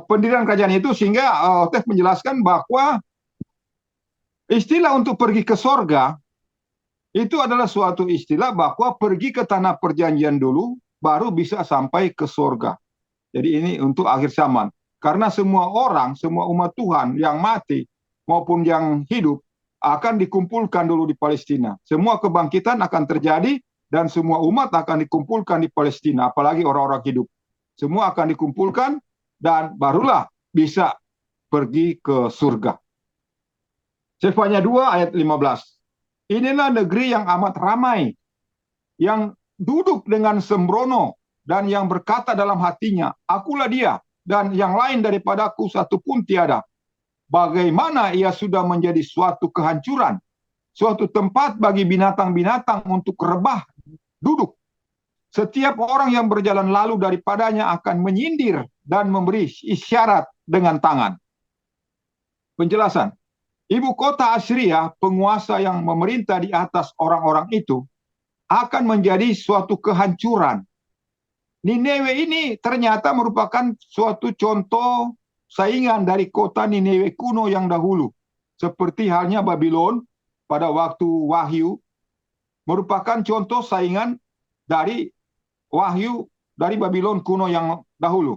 pendirian kerajaan itu, sehingga Tef menjelaskan bahwa istilah untuk pergi ke sorga itu adalah suatu istilah bahwa pergi ke tanah perjanjian dulu, baru bisa sampai ke sorga. Jadi ini untuk akhir zaman. Karena semua orang, semua umat Tuhan yang mati maupun yang hidup akan dikumpulkan dulu di Palestina. Semua kebangkitan akan terjadi dan semua umat akan dikumpulkan di Palestina, apalagi orang-orang hidup. Semua akan dikumpulkan dan barulah bisa pergi ke surga. Sefanya 2 ayat 15. Inilah negeri yang amat ramai, yang duduk dengan sembrono dan yang berkata dalam hatinya, akulah dia, dan yang lain daripadaku satu pun tiada. Bagaimana ia sudah menjadi suatu kehancuran, suatu tempat bagi binatang-binatang untuk rebah duduk. Setiap orang yang berjalan lalu daripadanya akan menyindir dan memberi isyarat dengan tangan. Penjelasan. Ibu kota Assyria, penguasa yang memerintah di atas orang-orang itu, akan menjadi suatu kehancuran. Nineve ini ternyata merupakan suatu contoh saingan dari kota Nineve kuno yang dahulu. Seperti halnya Babylon pada waktu Wahyu, merupakan contoh saingan dari Wahyu dari Babylon kuno yang dahulu.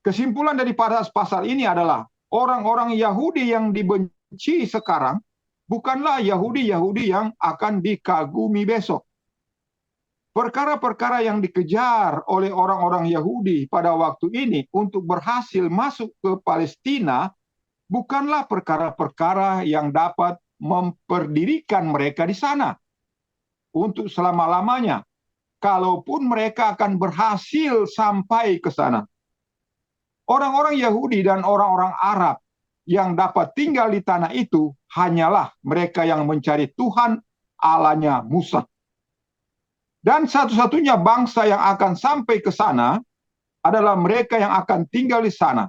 Kesimpulan daripada pasal ini adalah orang-orang Yahudi yang dibenci sekarang bukanlah Yahudi-Yahudi yang akan dikagumi besok. Perkara-perkara yang dikejar oleh orang-orang Yahudi pada waktu ini untuk berhasil masuk ke Palestina bukanlah perkara-perkara yang dapat memperdirikan mereka di sana untuk selama-lamanya. Kalaupun mereka akan berhasil sampai ke sana. Orang-orang Yahudi dan orang-orang Arab yang dapat tinggal di tanah itu hanyalah mereka yang mencari Tuhan Allahnya Musa. Dan satu-satunya bangsa yang akan sampai ke sana adalah mereka yang akan tinggal di sana.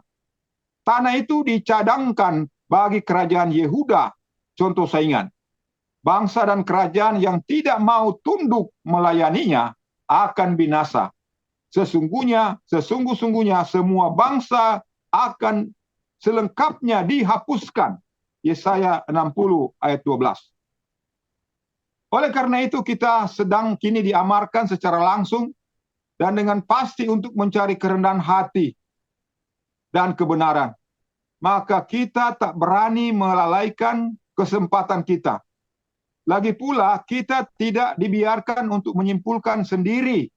Tanah itu dicadangkan bagi kerajaan Yehuda, contoh saingan. Bangsa dan kerajaan yang tidak mau tunduk melayaninya akan binasa. Sesungguhnya semua bangsa akan selengkapnya dihapuskan. Yesaya 60 ayat 12. Oleh karena itu kita sedang kini diamarkan secara langsung dan dengan pasti untuk mencari kerendahan hati dan kebenaran. Maka kita tak berani melalaikan kesempatan kita. Lagi pula kita tidak dibiarkan untuk menyimpulkan sendiri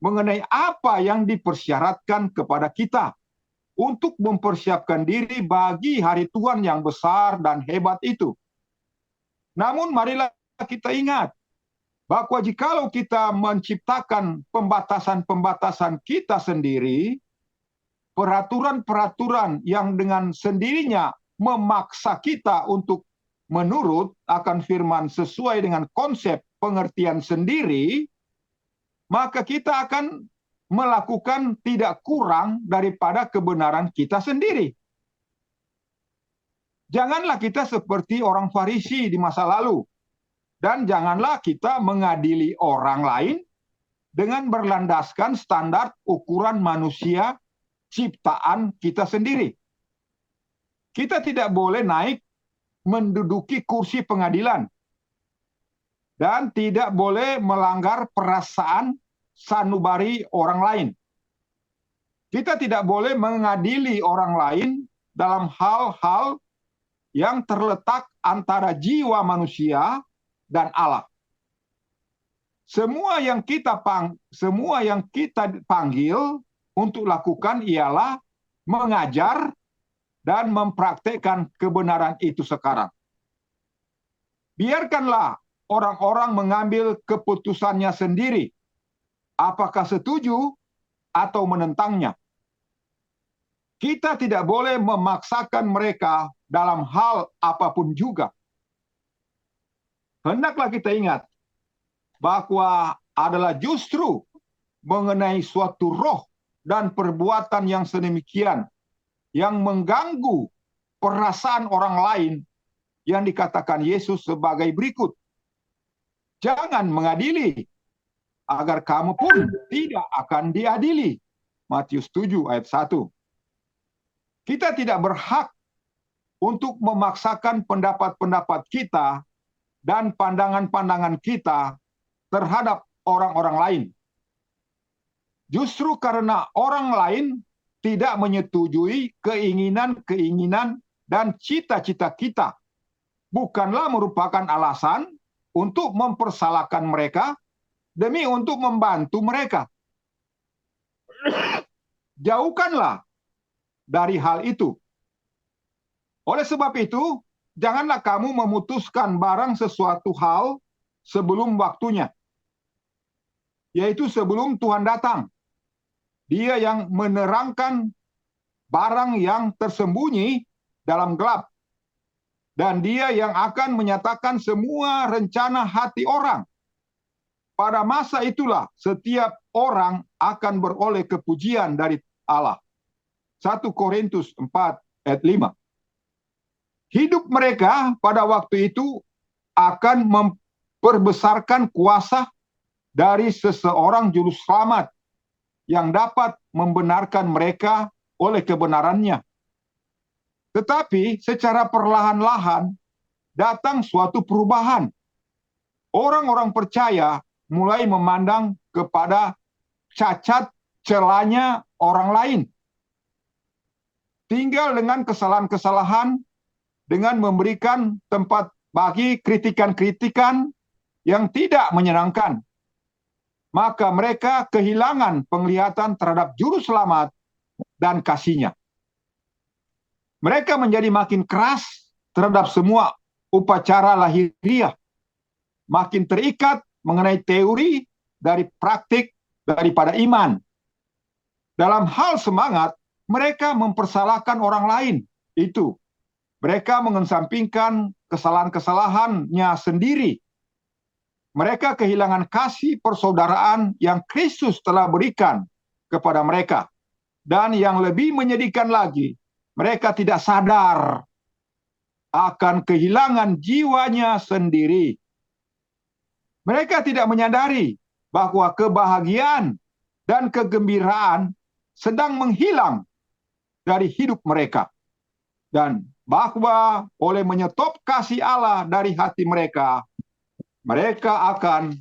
mengenai apa yang dipersyaratkan kepada kita untuk mempersiapkan diri bagi hari Tuhan yang besar dan hebat itu. Namun marilah kita ingat bahwa jikalau kita menciptakan pembatasan-pembatasan kita sendiri, peraturan-peraturan yang dengan sendirinya memaksa kita untuk menurut akan firman sesuai dengan konsep pengertian sendiri, maka kita akan melakukan tidak kurang daripada kebenaran kita sendiri. Janganlah kita seperti orang Farisi di masa lalu. Dan janganlah kita mengadili orang lain dengan berlandaskan standar ukuran manusia ciptaan kita sendiri. Kita tidak boleh naik menduduki kursi pengadilan dan tidak boleh melanggar perasaan sanubari orang lain. Kita tidak boleh mengadili orang lain dalam hal-hal yang terletak antara jiwa manusia dan Allah. Semua yang kita panggil untuk lakukan ialah mengajar dan mempraktekkan kebenaran itu sekarang. Biarkanlah orang-orang mengambil keputusannya sendiri, apakah setuju atau menentangnya. Kita tidak boleh memaksakan mereka dalam hal apapun juga. Hendaklah kita ingat bahwa adalah justru mengenai suatu roh dan perbuatan yang sedemikian yang mengganggu perasaan orang lain yang dikatakan Yesus sebagai berikut. Jangan mengadili agar kamu pun tidak akan diadili. Matius 7 ayat 1. Kita tidak berhak untuk memaksakan pendapat-pendapat kita dan pandangan-pandangan kita terhadap orang-orang lain. Justru karena orang lain tidak menyetujui keinginan-keinginan dan cita-cita kita, bukanlah merupakan alasan untuk mempersalahkan mereka demi untuk membantu mereka. Jauhkanlah dari hal itu. Oleh sebab itu, janganlah kamu memutuskan barang sesuatu hal sebelum waktunya, yaitu sebelum Tuhan datang. Dia yang menerangkan barang yang tersembunyi dalam gelap, dan dia yang akan menyatakan semua rencana hati orang. Pada masa itulah setiap orang akan beroleh kepujian dari Allah. 1 Korintus 4 ayat 5. Hidup mereka pada waktu itu akan memperbesarkan kuasa dari seseorang juru selamat yang dapat membenarkan mereka oleh kebenarannya. Tetapi secara perlahan-lahan datang suatu perubahan. Orang-orang percaya mulai memandang kepada cacat celanya orang lain. Tinggal dengan kesalahan-kesalahan, dengan memberikan tempat bagi kritikan-kritikan yang tidak menyenangkan. Maka mereka kehilangan penglihatan terhadap juru selamat dan kasihnya. Mereka menjadi makin keras terhadap semua upacara lahiriah, makin terikat mengenai teori dari praktik daripada iman. Dalam hal semangat, mereka mempersalahkan orang lain. Itu mereka mengesampingkan kesalahan-kesalahannya sendiri Mereka kehilangan kasih persaudaraan yang Kristus telah berikan kepada mereka. Dan yang lebih menyedihkan lagi, mereka tidak sadar akan kehilangan jiwanya sendiri. Mereka tidak menyadari bahwa kebahagiaan dan kegembiraan sedang menghilang dari hidup mereka. Dan bahwa oleh menyetop kasih Allah dari hati mereka, mereka akan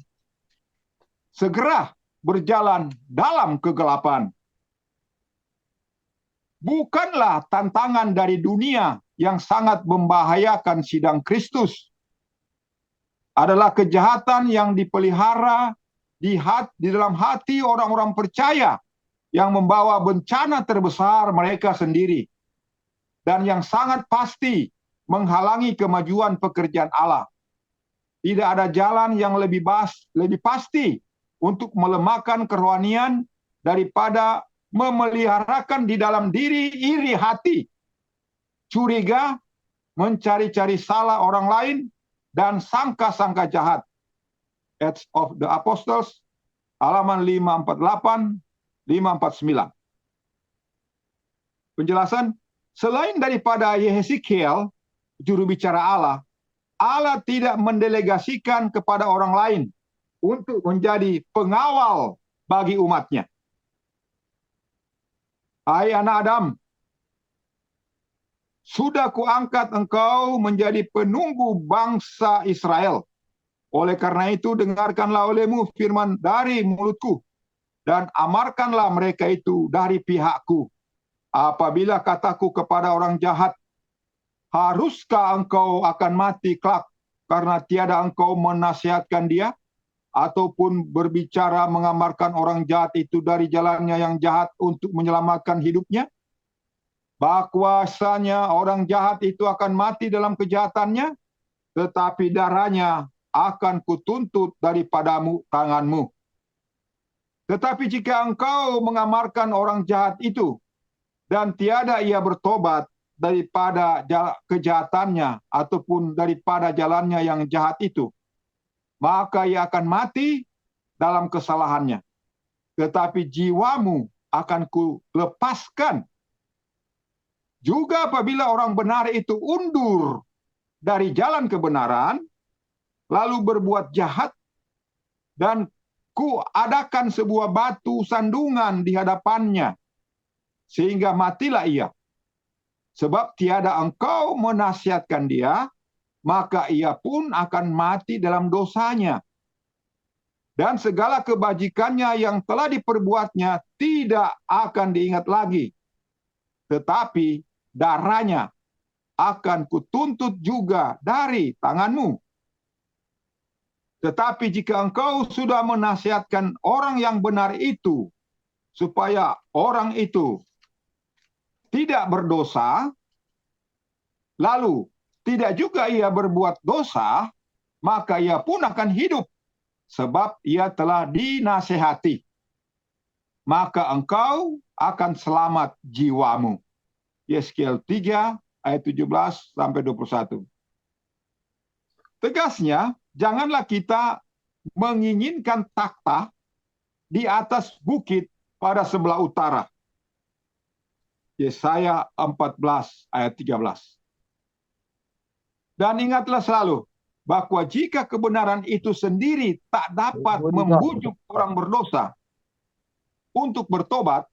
segera berjalan dalam kegelapan. Bukanlah tantangan dari dunia yang sangat membahayakan sidang Kristus. Adalah kejahatan yang dipelihara di dalam hati orang-orang percaya yang membawa bencana terbesar mereka sendiri. Dan yang sangat pasti menghalangi kemajuan pekerjaan Allah. Tidak ada jalan yang lebih pasti untuk melemahkan kerohanian daripada memeliharakan di dalam diri iri hati, curiga, mencari-cari salah orang lain, dan sangka-sangka jahat. Acts of the Apostles, halaman 548, 549. Penjelasan, selain daripada Yeheskiel, juru bicara Allah, Allah tidak mendelegasikan kepada orang lain untuk menjadi pengawal bagi umatnya. Hai anak Adam, sudah kuangkat engkau menjadi penunggu bangsa Israel. Oleh karena itu, dengarkanlah olehmu firman dari mulutku, dan amarkanlah mereka itu dari pihakku. Apabila kataku kepada orang jahat, haruskah engkau akan mati kelak karena tiada engkau menasihatkan dia? Ataupun berbicara mengamarkan orang jahat itu dari jalannya yang jahat untuk menyelamatkan hidupnya? Bahwasanya orang jahat itu akan mati dalam kejahatannya, tetapi darahnya akan kutuntut daripadamu tanganmu. Tetapi jika engkau mengamarkan orang jahat itu, dan tiada ia bertobat daripada kejahatannya ataupun daripada jalannya yang jahat itu, maka ia akan mati dalam kesalahannya. Tetapi jiwamu akan kulepaskan. Juga apabila orang benar itu undur dari jalan kebenaran, lalu berbuat jahat, dan kuadakan sebuah batu sandungan di hadapannya, sehingga matilah ia. Sebab tiada engkau menasihatkan dia, maka ia pun akan mati dalam dosanya. Dan segala kebajikannya yang telah diperbuatnya tidak akan diingat lagi. Tetapi darahnya akan kutuntut juga dari tanganmu. Tetapi jika engkau sudah menasihatkan orang yang benar itu, supaya orang itu tidak berdosa, lalu tidak juga ia berbuat dosa, maka ia pun akan hidup, sebab ia telah dinasehati. Maka engkau akan selamat jiwamu. Yeskiel 3 ayat 17 sampai 21. Tegasnya, janganlah kita menginginkan takhta di atas bukit pada sebelah utara. Yesaya 14 ayat 13. Dan ingatlah selalu bahwa jika kebenaran itu sendiri tak dapat membujuk orang berdosa untuk bertobat,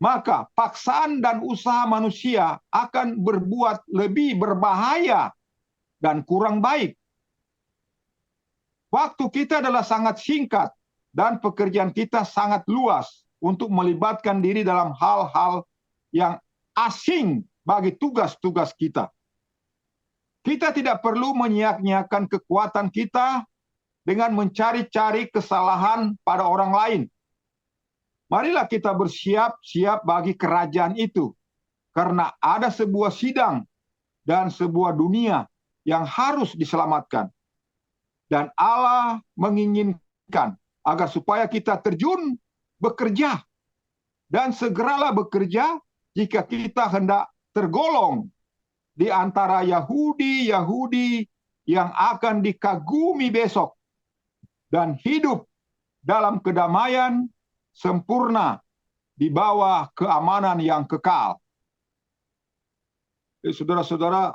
maka paksaan dan usaha manusia akan berbuat lebih berbahaya dan kurang baik. Waktu kita adalah sangat singkat dan pekerjaan kita sangat luas untuk melibatkan diri dalam hal-hal yang asing bagi tugas-tugas kita. Kita tidak perlu menyia-nyiakan kekuatan kita dengan mencari-cari kesalahan pada orang lain. Marilah kita bersiap-siap bagi kerajaan itu, karena ada sebuah sidang dan sebuah dunia yang harus diselamatkan. Dan Allah menginginkan agar supaya kita terjun bekerja, dan segeralah bekerja jika kita hendak tergolong di antara Yahudi yang akan dikagumi besok dan hidup dalam kedamaian sempurna di bawah keamanan yang kekal. Saudara-saudara,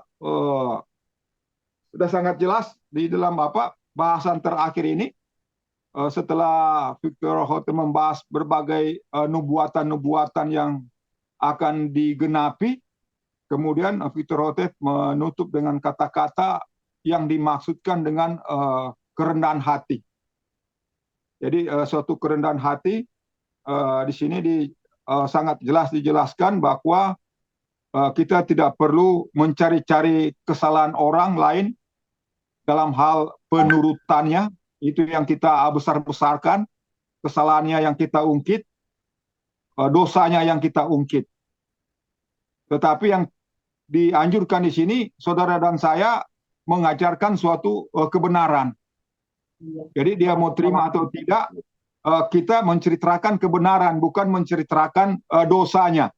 sudah sangat jelas di dalam bahasan terakhir ini, setelah Victor Houghton membahas berbagai nubuatan-nubuatan yang akan digenapi, kemudian Victor Houghton menutup dengan kata-kata yang dimaksudkan dengan kerendahan hati. Jadi suatu kerendahan hati di sini sangat jelas dijelaskan bahwa kita tidak perlu mencari-cari kesalahan orang lain dalam hal penurutannya, itu yang kita besar-besarkan, kesalahannya yang kita ungkit, dosanya yang kita ungkit. Tetapi yang dianjurkan di sini, saudara dan saya mengajarkan suatu kebenaran. Jadi dia mau terima atau tidak, kita menceritakan kebenaran, bukan menceritakan dosanya.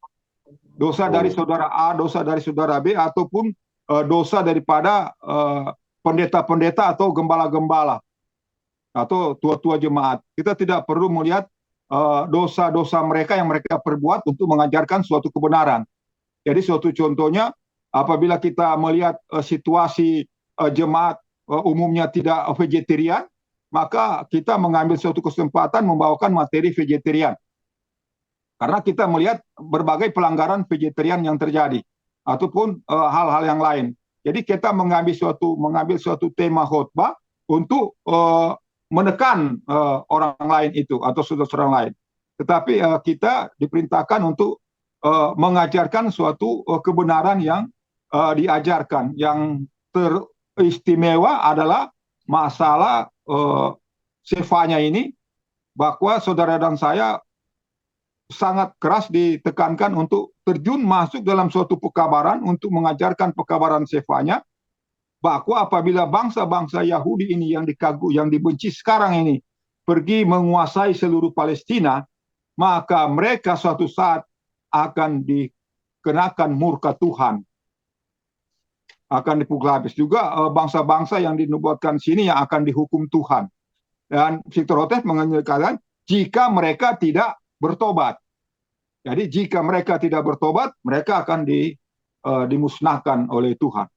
Dosa dari saudara A, dosa dari saudara B, ataupun dosa daripada pendeta-pendeta atau gembala-gembala atau tua-tua jemaat. Kita tidak perlu melihat dosa-dosa mereka yang mereka perbuat untuk mengajarkan suatu kebenaran. Jadi suatu contohnya, apabila kita melihat situasi jemaat umumnya tidak vegetarian, maka kita mengambil suatu kesempatan membawakan materi vegetarian. Karena kita melihat berbagai pelanggaran vegetarian yang terjadi, ataupun hal-hal yang lain. Jadi kita mengambil suatu tema khotbah untuk menekan orang lain itu atau saudara-saudara lain. Tetapi kita diperintahkan untuk mengajarkan suatu kebenaran yang diajarkan. Yang teristimewa adalah masalah sefanya ini, bahwa saudara dan saya sangat keras ditekankan untuk terjun masuk dalam suatu pekabaran untuk mengajarkan pekabaran sefanya, bahwa apabila bangsa-bangsa Yahudi ini yang dibenci sekarang ini pergi menguasai seluruh Palestina, maka mereka suatu saat akan dikenakan murka Tuhan, akan dipukul habis. Juga bangsa-bangsa yang dinubuatkan sini yang akan dihukum Tuhan. Dan Victor Houghton mengatakan jika mereka tidak bertobat. Jadi jika mereka tidak bertobat, mereka akan dimusnahkan oleh Tuhan.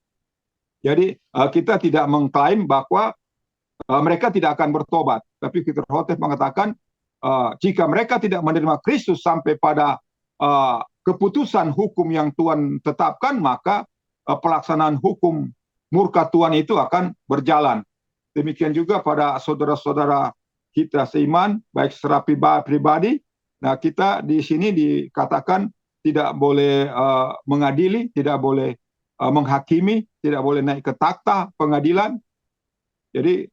Jadi kita tidak mengklaim bahwa mereka tidak akan bertobat. Tapi Victor Houghton mengatakan jika mereka tidak menerima Kristus sampai pada keputusan hukum yang Tuhan tetapkan, maka pelaksanaan hukum murka Tuhan itu akan berjalan. Demikian juga pada saudara-saudara kita seiman, baik secara pribadi. Nah, kita di sini dikatakan tidak boleh mengadili, tidak boleh menghakimi, tidak boleh naik ke takhta pengadilan. Jadi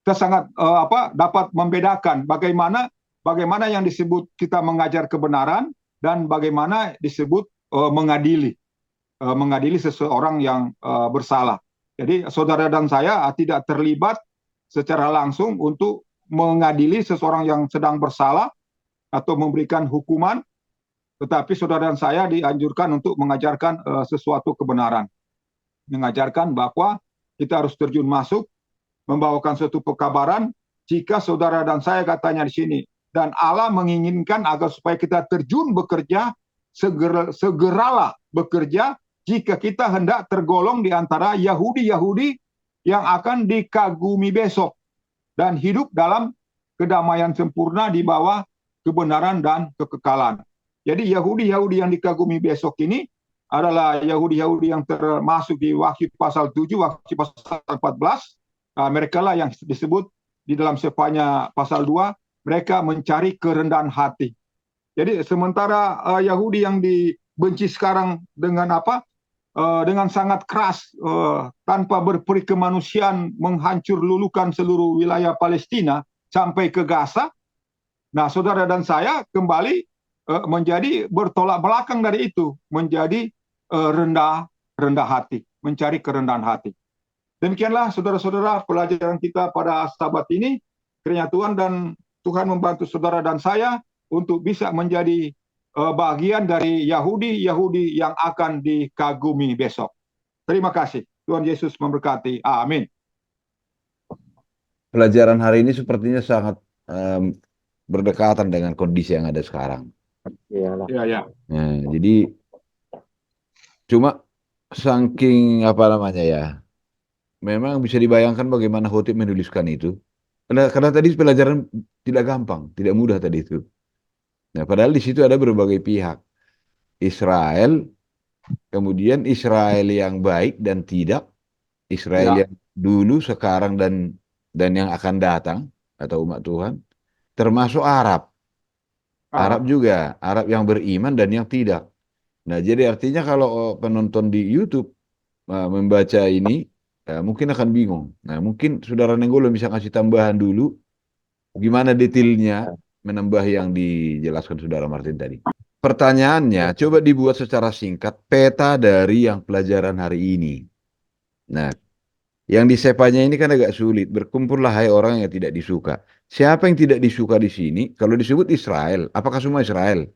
kita sangat dapat membedakan bagaimana yang disebut kita mengajar kebenaran dan bagaimana disebut mengadili seseorang yang bersalah. Jadi saudara dan saya tidak terlibat secara langsung untuk mengadili seseorang yang sedang bersalah atau memberikan hukuman, tetapi saudara dan saya dianjurkan untuk mengajarkan sesuatu kebenaran, mengajarkan bahwa kita harus terjun masuk, membawakan suatu pekabaran. Jika saudara dan saya katanya di sini, dan Allah menginginkan agar supaya kita terjun bekerja, segeralah bekerja jika kita hendak tergolong di antara Yahudi-Yahudi yang akan dikagumi besok dan hidup dalam kedamaian sempurna di bawah kebenaran dan kekekalan. Jadi Yahudi-Yahudi yang dikagumi besok ini adalah Yahudi-Yahudi yang termasuk di Wahyu pasal 7, Wahyu pasal 14. Mereka lah yang disebut di dalam sefanya pasal 2, mereka mencari kerendahan hati. Jadi sementara Yahudi yang dibenci sekarang dengan dengan sangat keras, tanpa berperi kemanusiaan, menghancur lulukan seluruh wilayah Palestina sampai ke Gaza. Nah, saudara dan saya kembali menjadi bertolak belakang dari itu, menjadi rendah hati, mencari kerendahan hati. Demikianlah saudara-saudara pelajaran kita pada Sabat ini. Kiranya Tuhan membantu saudara dan saya untuk bisa menjadi bagian dari Yahudi yang akan dikagumi besok. Terima kasih. Tuhan Yesus memberkati. Amin. Pelajaran hari ini sepertinya sangat berdekatan dengan kondisi yang ada sekarang. Iyalah. Ya, ya. Nah, jadi cuma saking apa namanya ya, memang bisa dibayangkan bagaimana Khotib menuliskan itu. Karena tadi pelajaran tidak gampang, tidak mudah tadi itu. Nah, padahal di situ ada berbagai pihak. Israel, kemudian Israel yang baik dan tidak, Israel Ya. yang dulu, sekarang dan yang akan datang atau umat Tuhan, termasuk Arab. Arab Arab. juga, Arab yang beriman dan yang tidak. Nah, jadi artinya kalau penonton di YouTube membaca ini, mungkin akan bingung. Nah, mungkin Saudara Nenggolo bisa kasih tambahan dulu, gimana detailnya menambah yang dijelaskan Saudara Martin tadi. Pertanyaannya, coba dibuat secara singkat peta dari yang pelajaran hari ini. Nah, yang di sepanya ini kan agak sulit. Berkumpullah hai orang yang tidak disuka. Siapa yang tidak disuka di sini? Kalau disebut Israel, apakah semua Israel?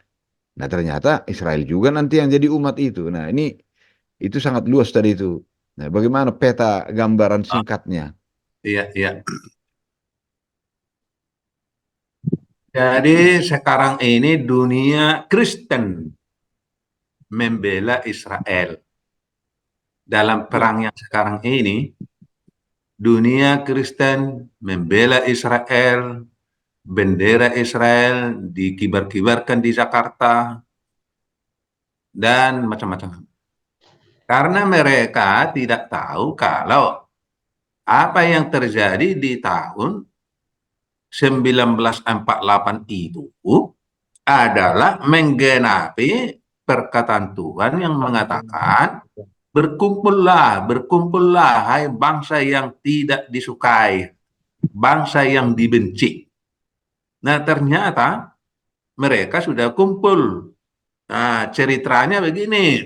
Nah, ternyata Israel juga nanti yang jadi umat itu. Nah, ini itu sangat luas tadi itu. Nah, bagaimana peta gambaran singkatnya? Iya, iya. Jadi sekarang ini dunia Kristen membela Israel. Dalam perang yang sekarang ini, dunia Kristen membela Israel, bendera Israel dikibar-kibarkan di Jakarta, dan macam-macam. Karena mereka tidak tahu kalau apa yang terjadi di tahun 1948 itu adalah menggenapi perkataan Tuhan yang mengatakan, berkumpullah, berkumpullah, hai bangsa yang tidak disukai, bangsa yang dibenci. Nah, ternyata mereka sudah kumpul. Nah, ceritanya begini.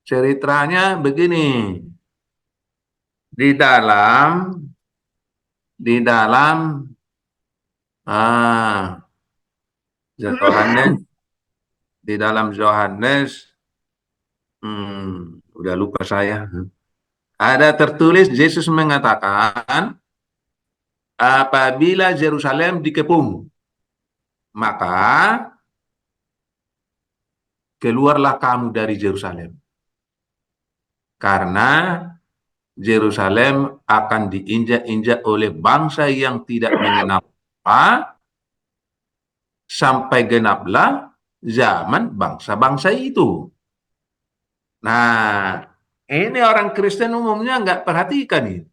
Ceritanya begini. Di dalam Yohanes, di dalam Yohanes, udah lupa saya. Ada tertulis Yesus mengatakan, apabila Yerusalem dikepung, maka keluarlah kamu dari Yerusalem. Karena Yerusalem akan diinjak-injak oleh bangsa yang tidak mengenal Allah, sampai genaplah zaman bangsa-bangsa itu. Nah, ini orang Kristen umumnya nggak perhatikan ini.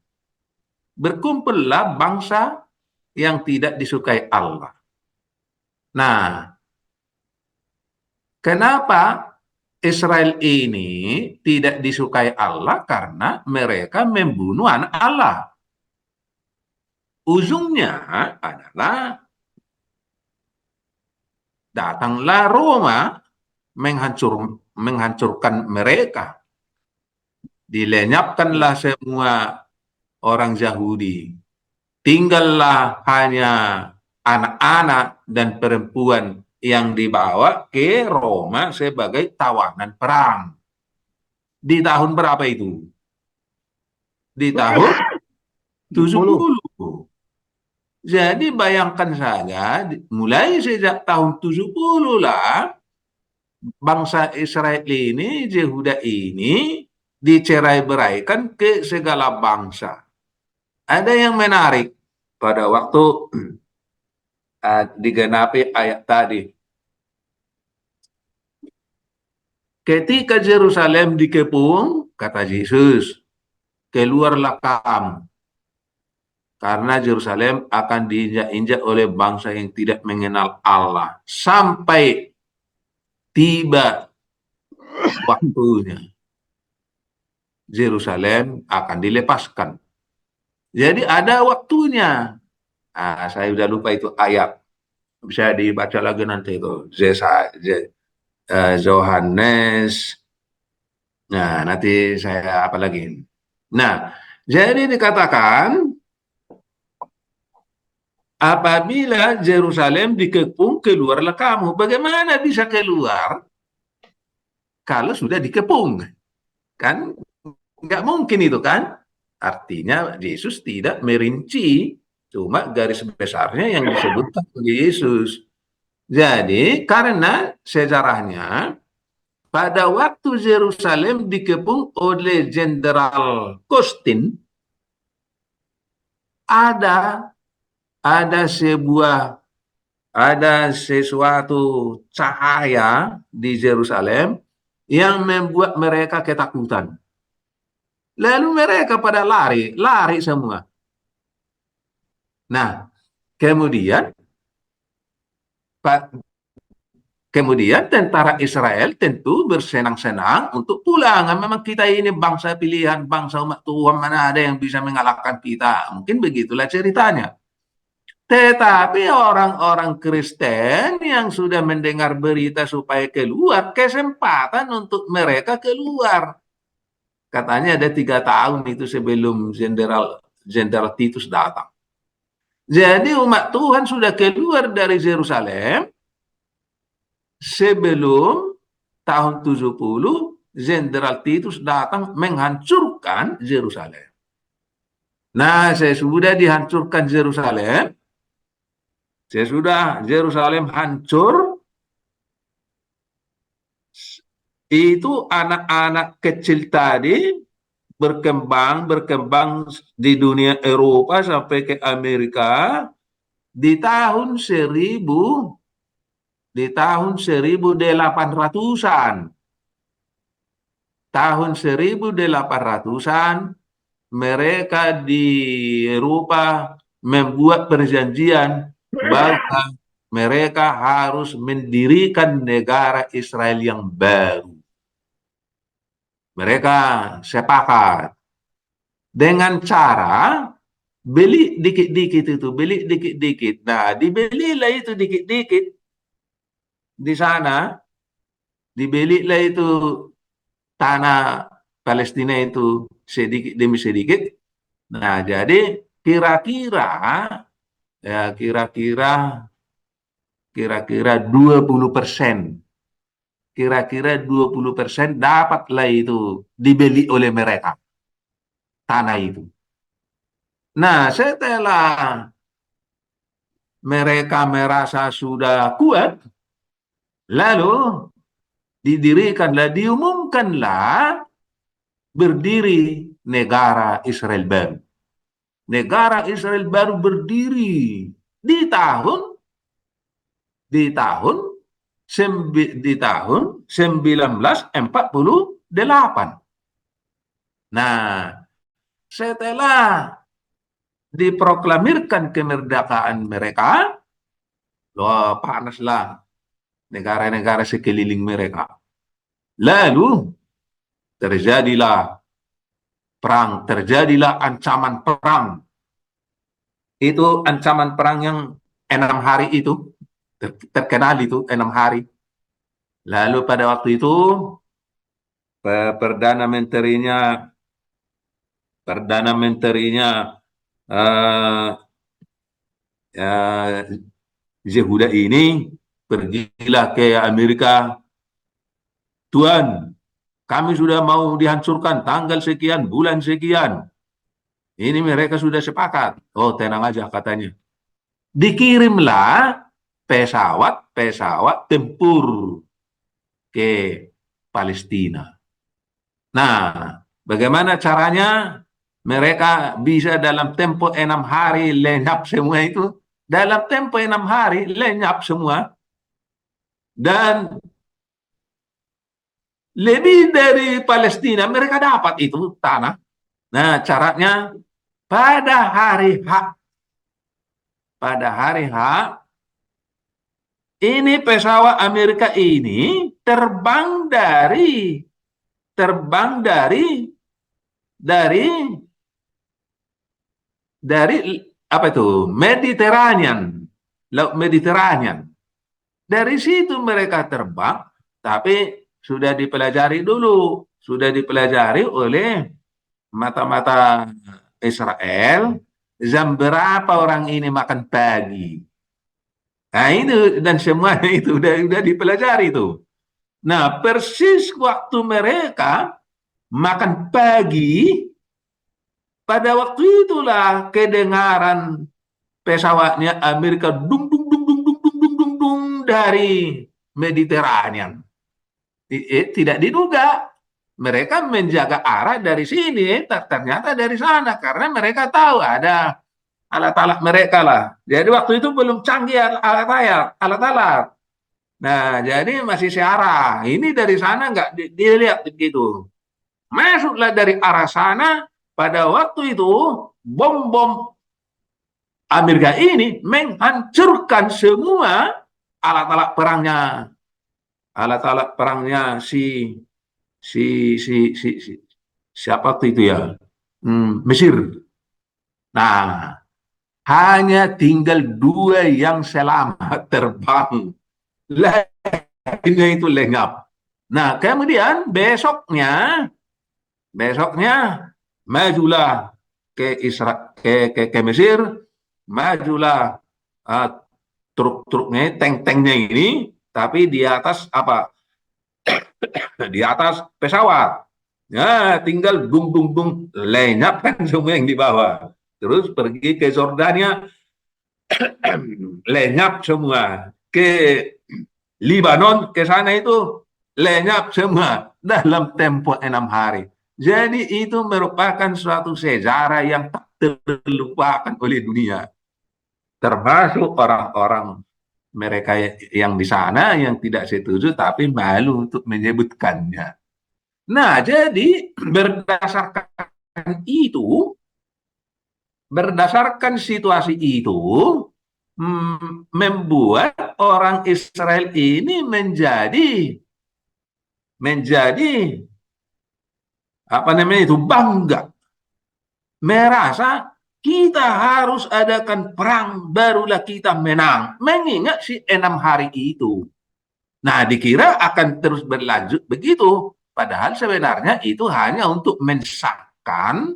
Berkumpullah bangsa yang tidak disukai Allah. Nah, kenapa Israel ini tidak disukai Allah? Karena mereka membunuh anak Allah. Ujungnya adalah datanglah Roma menghancurkan mereka. Dilenyapkanlah semua orang Yahudi. Tinggallah hanya anak-anak dan perempuan yang dibawa ke Roma sebagai tawanan perang. Di tahun berapa itu? Di tahun 70. Jadi bayangkan saja, mulai sejak tahun 70 lah, bangsa Israel ini, Yehuda ini, dicerai-beraikan ke segala bangsa. Ada yang menarik pada waktu digenapi ayat tadi. Ketika Yerusalem dikepung, kata Yesus, keluarlah kamu. Karena Yerusalem akan diinjak-injak oleh bangsa yang tidak mengenal Allah. Sampai tiba waktunya, Yerusalem akan dilepaskan. Jadi ada waktunya. Saya sudah lupa itu ayat. Bisa dibaca lagi nanti itu. Yohanes. Nah, nanti saya apa lagi. Nah, jadi dikatakan, apabila Yerusalem dikepung, keluarlah kamu. Bagaimana bisa keluar? kalau sudah dikepung. Kan nggak mungkin itu kan. Artinya Yesus tidak merinci, cuma garis besarnya yang disebutkan oleh Yesus. Jadi karena sejarahnya pada waktu Yerusalem dikepung oleh Jenderal Kostin, ada sesuatu cahaya di Yerusalem yang membuat mereka ketakutan. Lalu mereka pada lari semua. Nah, kemudian tentara Israel tentu bersenang-senang untuk pulang. Memang kita ini bangsa pilihan, bangsa umat Tuhan, mana ada yang bisa mengalahkan kita. Mungkin begitulah ceritanya. Tetapi orang-orang Kristen yang sudah mendengar berita supaya keluar, kesempatan untuk mereka keluar. Katanya ada 3 tahun itu sebelum Jenderal Titus datang. Jadi umat Tuhan sudah keluar dari Yerusalem sebelum tahun 70 Jenderal Titus datang menghancurkan Yerusalem. Nah, sesudah dihancurkan Yerusalem, sesudah Yerusalem hancur, itu anak-anak kecil tadi berkembang di dunia Eropa sampai ke Amerika di tahun 1800-an. Tahun 1800-an mereka di Eropa membuat perjanjian bahwa mereka harus mendirikan negara Israel yang baru. Mereka sepakat dengan cara beli dikit-dikit itu, beli dikit-dikit. Nah, dibelilah itu dikit-dikit di sana, dibelilah itu tanah Palestina itu sedikit demi sedikit. Nah, jadi kira-kira 20%. Kira-kira 20% dapatlah itu dibeli oleh mereka tanah itu. Nah, setelah mereka merasa sudah kuat, lalu diumumkanlah berdiri negara Israel baru. Negara Israel baru berdiri di tahun 1948. Nah, setelah diproklamirkan kemerdekaan mereka, panaslah negara-negara sekeliling mereka. Lalu terjadilah perang, terjadilah ancaman perang. Itu ancaman perang yang 6 hari itu, terkenal itu 6 hari. Lalu pada waktu itu Perdana Menterinya Yehuda ini pergilah ke Amerika. Tuan, kami sudah mau dihancurkan tanggal sekian, bulan sekian. Ini mereka sudah sepakat. Oh, tenang aja katanya. Dikirimlah pesawat tempur ke Palestina. Nah, bagaimana caranya mereka bisa dalam tempo 6 hari lenyap semua itu? Dalam tempo 6 hari lenyap semua. Dan lebih dari Palestina mereka dapat itu tanah. Nah, caranya pada hari H ini pesawat Amerika ini terbang dari apa itu? Laut Mediterranean. Dari situ mereka terbang, tapi sudah dipelajari oleh mata-mata Israel jam berapa orang ini makan pagi. Nah, itu dan semuanya itu udah dipelajari itu. Nah, persis waktu mereka makan pagi, pada waktu itulah kedengaran pesawatnya Amerika dung dung dung dung dung dung dung dung dung dari Mediterranean. Tidak diduga. Mereka menjaga arah dari sini, ternyata dari sana karena mereka tahu ada alat-alat mereka lah. Jadi waktu itu belum canggih alat-alat. Nah, jadi masih searah. Ini dari sana nggak dilihat begitu. Masuklah dari arah sana. Pada waktu itu bom-bom Amerika ini menghancurkan semua alat-alat perangnya, si si si si, si siapa waktu itu ya, Mesir. Nah, hanya tinggal dua yang selamat terbang, lainnya itu lenyap. Nah, kemudian besoknya majulah ke Mesir, majulah uh, truk-truknya, tank-tanknya ini, tapi di atas apa? Di atas pesawat. Ya, tinggal dung dung dung lenyap kan semua yang di bawah. Terus pergi ke Jordania, lenyap semua. Ke Libanon, ke sana itu lenyap semua dalam tempo 6 hari. Jadi itu merupakan suatu sejarah yang tak terlupakan oleh dunia. Termasuk orang-orang mereka yang di sana yang tidak setuju tapi malu untuk menyebutkannya. Nah, jadi itu, berdasarkan situasi itu, membuat orang Israel ini menjadi apa namanya itu, bangga, merasa kita harus adakan perang barulah kita menang, mengingat si 6 hari itu. Nah, dikira akan terus berlanjut begitu, padahal sebenarnya itu hanya untuk mensahkan,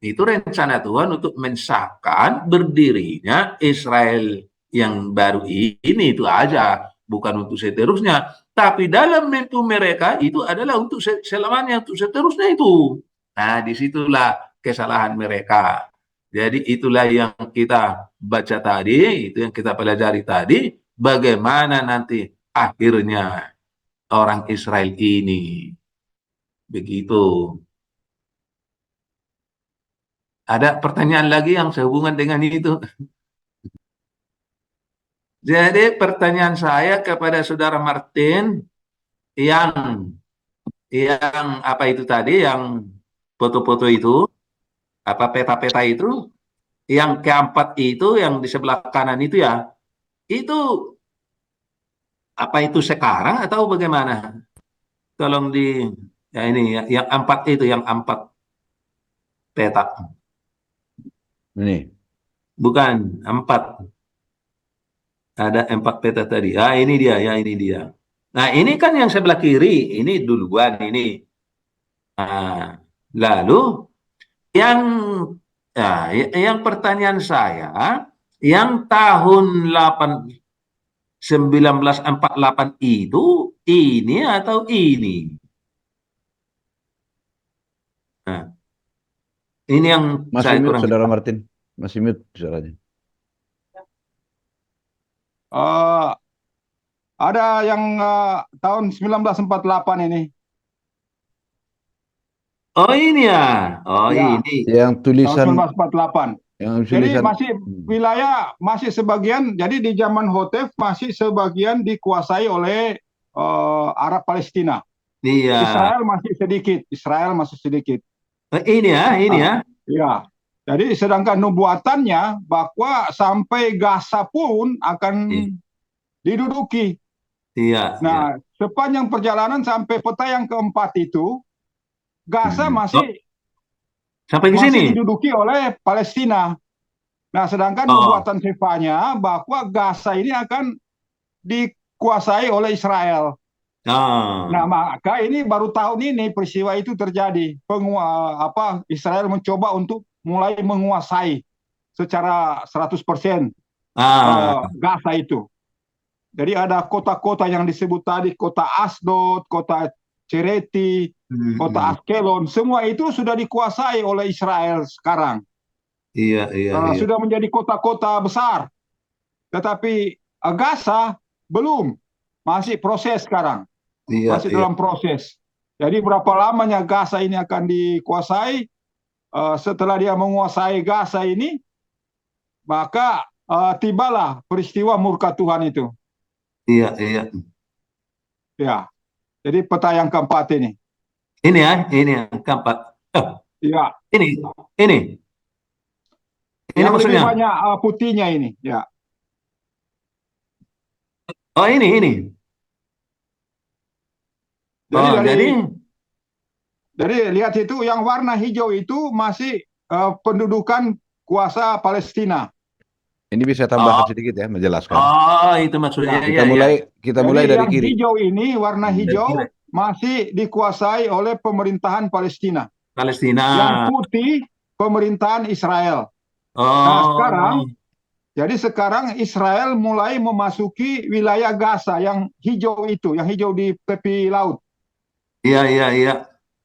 itu rencana Tuhan untuk mensahkan berdirinya Israel yang baru ini, itu aja, bukan untuk seterusnya. Tapi dalam mimpi mereka itu adalah untuk selamanya, untuk seterusnya itu. Nah, disitulah kesalahan mereka. Jadi itulah yang kita baca tadi, itu yang kita pelajari tadi, bagaimana nanti akhirnya orang Israel ini. Begitu. Ada pertanyaan lagi yang sehubungan dengan itu? Jadi pertanyaan saya kepada Saudara Martin, yang apa itu tadi, yang foto-foto itu, apa peta-peta itu, yang keempat itu, yang di sebelah kanan itu ya, itu apa itu sekarang atau bagaimana? Tolong ya ini ya, yang empat itu, yang empat peta. Ini. Bukan, empat. Ada empat peta tadi. Ah, ini dia, ya ini dia. Nah, ini kan yang sebelah kiri, ini duluan ini. Nah, lalu yang yang pertanyaan saya, yang tahun 1948 itu ini atau ini? Nah, ini yang Masih saya mute, kurang Saudara jelas. Martin. Masih mute suaranya. Ada yang tahun 1948 ini. Oh ini ya, oh Ya, ini. Yang tahun tulisan 1948. yang Jadi tulisan masih wilayah, masih sebagian, jadi di zaman Hotef masih sebagian dikuasai oleh Arab Palestina. Iya. Israel masih sedikit. Ini ya. Ya. Jadi sedangkan nubuatannya bahwa sampai Gaza pun akan diduduki. Iya. Nah, sepanjang perjalanan sampai peta yang keempat itu, Gaza masih sampai ke sini. diduduki oleh Palestina. Nah, sedangkan nubuatan Sefanya bahwa Gaza ini akan dikuasai oleh Israel. Nah, maka ini baru tahun ini peristiwa itu terjadi. Israel mencoba untuk mulai menguasai secara 100% Gaza itu. Jadi ada kota-kota yang disebut tadi, kota Asdod, kota Cereti, kota Askelon, semua itu sudah dikuasai oleh Israel sekarang. Iya, iya, iya. Sudah menjadi kota-kota besar. Tetapi Gaza belum, masih proses sekarang, Iya, masih iya. dalam proses. Jadi berapa lamanya Gaza ini akan dikuasai? Setelah dia menguasai Gaza ini, maka tibalah peristiwa murka Tuhan itu. Iya, iya. Ya, jadi peta yang keempat ini. Ini ya, ini yang keempat. Oh, Ya, ini, ini yang lebih maksudnya. banyak putihnya ini. Ya. Oh, ini. Jadi Oh, dari lihat itu yang warna hijau itu masih pendudukan kuasa Palestina. Ini bisa tambahkan oh, sedikit ya, menjelaskan. oh, itu maksudnya. Ya. Iya, iya. Kita Jadi mulai dari yang kiri. hijau ini, warna Dari kiri. hijau masih dikuasai oleh pemerintahan Palestina. Palestina. Yang putih pemerintahan Israel. Nah, Oh, jadi sekarang Israel mulai memasuki wilayah Gaza yang hijau itu, yang hijau di tepi laut. iya, iya, iya.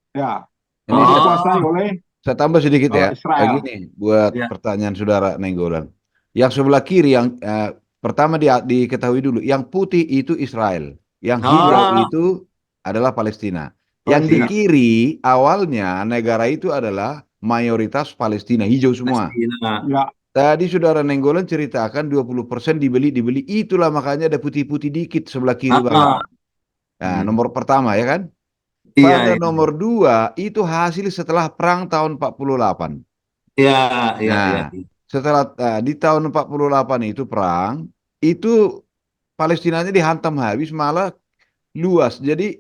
Ya, Ini ini saya, dikuasai oleh saya tambah sedikit ya. Israel. Begini, buat Iya. pertanyaan saudara Nenggolan. Yang sebelah kiri, yang pertama diketahui dulu, yang putih itu Israel. Yang hijau Oh, itu adalah Palestina. Yang di Palestina. kiri, awalnya negara itu adalah mayoritas Palestina, hijau semua. Palestina. Ya, Tadi saudara Nenggolan ceritakan 20% dibeli. Itulah makanya ada putih-putih dikit sebelah kiri bawah. Ah, Nah, nomor pertama ya kan. iya, Pada iya. nomor 2 itu hasil setelah perang tahun 48. Iya, iya, iya. Nah, setelah di tahun 48 itu perang, itu Palestinanya dihantam habis, malah luas. Jadi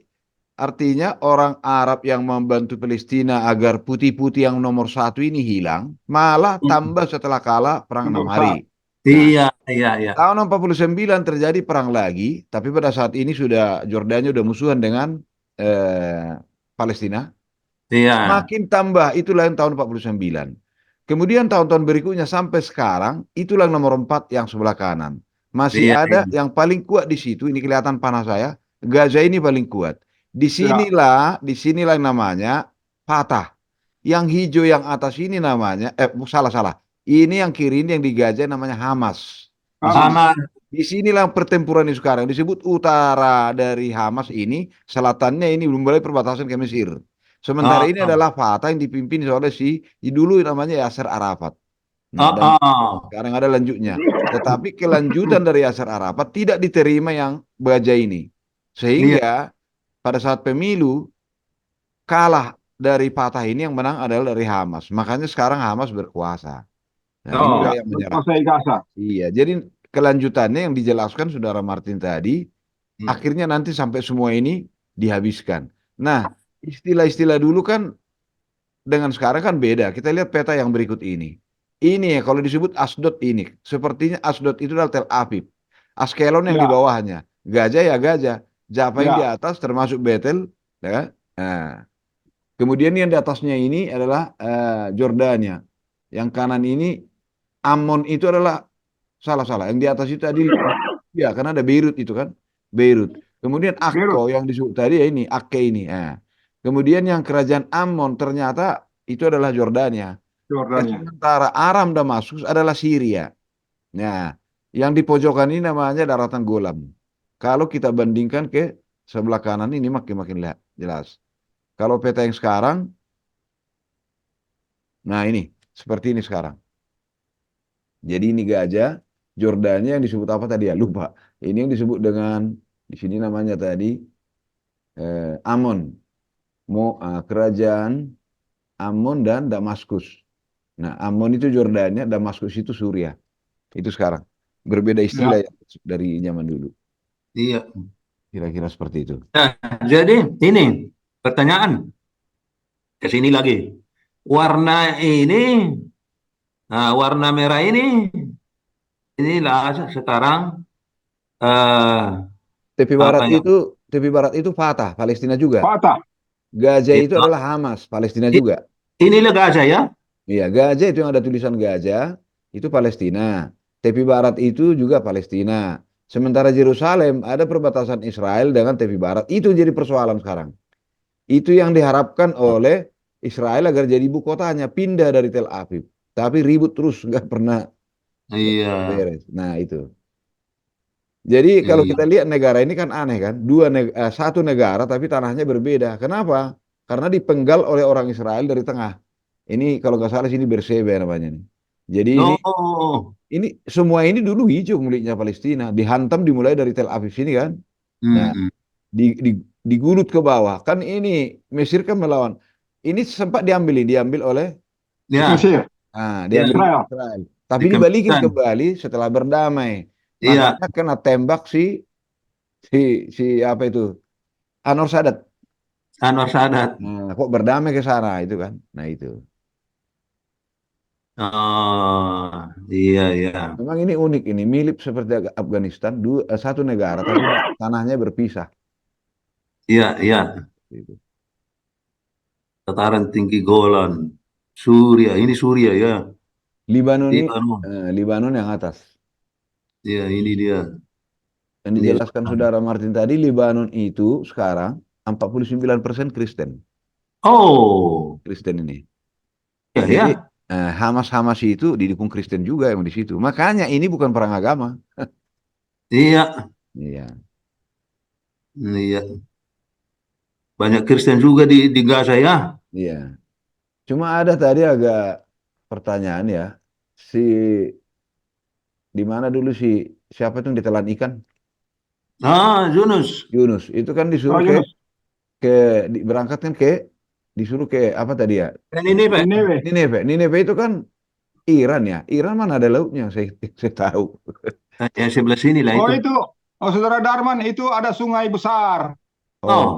artinya orang Arab yang membantu Palestina agar putih-putih yang nomor 1 ini hilang, malah tambah setelah kalah perang 6 nomor satu. hari. Nah, Iya, iya, iya. tahun 49 terjadi perang lagi, tapi pada saat ini sudah Jordania sudah musuhan dengan Palestina. Iya. Makin tambah, itulah yang tahun 49. Kemudian tahun-tahun berikutnya sampai sekarang, itulah yang nomor 4 yang sebelah kanan. Masih Iya, ada iya. yang paling kuat di situ, ini kelihatan panah saya, Gaza ini paling kuat. Ya, Disinilah yang namanya Fatah. Yang hijau yang atas ini namanya, salah. Ini yang kiri ini yang di Gaza namanya Hamas. Di sini. Hamas. Sama. Disinilah pertempuran ini sekarang. Disebut utara dari Hamas ini, selatannya ini belum mulai perbatasan ke Mesir. Sementara ini Oh, adalah Fatah yang dipimpin oleh dulu namanya Yasser Arafat. Nah, oh, dan oh. sekarang ada lanjutnya. Tetapi kelanjutan dari Yasser Arafat tidak diterima yang Baja ini. Iya. Sehingga pada saat pemilu kalah dari Fatah ini, yang menang adalah dari Hamas. Makanya sekarang Hamas berkuasa. Nah, inilah Ya, Oh, yang menyerang. menguasai Gaza. Iya, jadi kelanjutannya yang dijelaskan Saudara Martin tadi, iya. akhirnya nanti sampai semua ini dihabiskan. Nah, istilah-istilah dulu kan dengan sekarang kan beda. Kita lihat peta yang berikut ini. Ini ya, kalau disebut Asdod ini, sepertinya Asdod itu adalah Tel Aviv. Askelon yang di Ya, bawahnya. Gajah ya Gajah. Jaffa yang di ya, atas termasuk Betel. Ya kan? Nah, kemudian yang di atasnya ini adalah Jordania. Yang kanan ini Ammon itu adalah salah. Yang di atas itu tadi ya, karena ada Beirut itu kan. Beirut. Kemudian Beirut, Akko yang disebut tadi ya ini, Akke ini. Nah, kemudian yang kerajaan Ammon ternyata itu adalah Jordania. Jordania. Sementara Aram Damaskus adalah Syria. Nah, yang di pojokan ini namanya daratan Golan. Kalau kita bandingkan ke sebelah kanan ini makin jelas. Kalau peta yang sekarang, nah ini seperti ini sekarang. Jadi ini gajah, Jordania yang disebut apa tadi ya? Lupa. Ini yang disebut dengan di sini namanya tadi Amon. Kerajaan Amon dan Damaskus. Nah, Amon itu Jordania, Damaskus itu Suriah. Itu sekarang. Berbeda istilah Ya, ya dari zaman dulu. Iya. Kira-kira seperti itu. Nah, jadi ini pertanyaan ke sini lagi. Warna ini, nah, warna merah inilah sekarang eh apa ya? Tepi barat itu Fatah, Palestina juga. Fatah. Gaza itu Itu, adalah Hamas, Palestina juga. inilah Gaza ya. Iya, Gaza itu yang ada tulisan Gaza, itu Palestina. Tepi barat itu juga Palestina. Sementara Yerusalem ada perbatasan Israel dengan tepi barat. Itu jadi persoalan sekarang. Itu yang diharapkan oleh Israel agar jadi ibu kotanya, pindah dari Tel Aviv. Tapi ribut terus, nggak pernah Iya, beres. Nah itu. Jadi kalau iya. kita lihat negara ini kan aneh kan, satu negara tapi tanahnya berbeda. Kenapa? Karena dipenggal oleh orang Israel dari tengah. Ini kalau nggak salah sini Berseba namanya nih. Jadi Oh, ini semua ini dulu hijau miliknya Palestina, dihantam dimulai dari Tel Aviv sini kan. Nah, mm-mm. di, digulut ke bawah. Kan ini Mesir kan melawan. Ini sempat diambil oleh Ya, Mesir, ya, diambil Israel. Israel. Tapi dibalikin dikembalikan. kembali setelah berdamai. Iya, Makanya kena tembak si si apa itu Anwar Sadat. Anwar Sadat. Nah, kok berdamai ke sana itu kan. Nah itu. Oh, iya, iya, Memang ini unik ini, mirip seperti Afghanistan, satu negara tapi tanahnya berpisah. iya, iya. Gitu. Dataran tinggi Golan, Suria. Ini Suria ya, Libanon. Libanon yang atas. Iya, ini dia. Yang Ini dijelaskan Sudan. Saudara Martin tadi, Libanon itu sekarang 49% Kristen. Oh, Kristen ini. ya, Jadi ya. Hamas itu didukung Kristen juga yang di situ. Makanya ini bukan perang agama. Iya, Iya, iya. Banyak Kristen juga di Gaza ya. iya. Cuma ada tadi agak pertanyaan ya. Si di mana dulu siapa tuh yang ditelan ikan? Ah, Yunus. Yunus. Itu kan Oh, disuruh Yunus. berangkatkan disuruh ke apa tadi ya? Dan ini, Pak. Nineveh. Nineveh. Nineveh itu kan Iran ya. Iran mana ada lautnya? Saya tahu. Ya, sebelah sini lah Oh, itu. itu. Oh, Saudara Darman, itu ada sungai besar. Oh, Oh,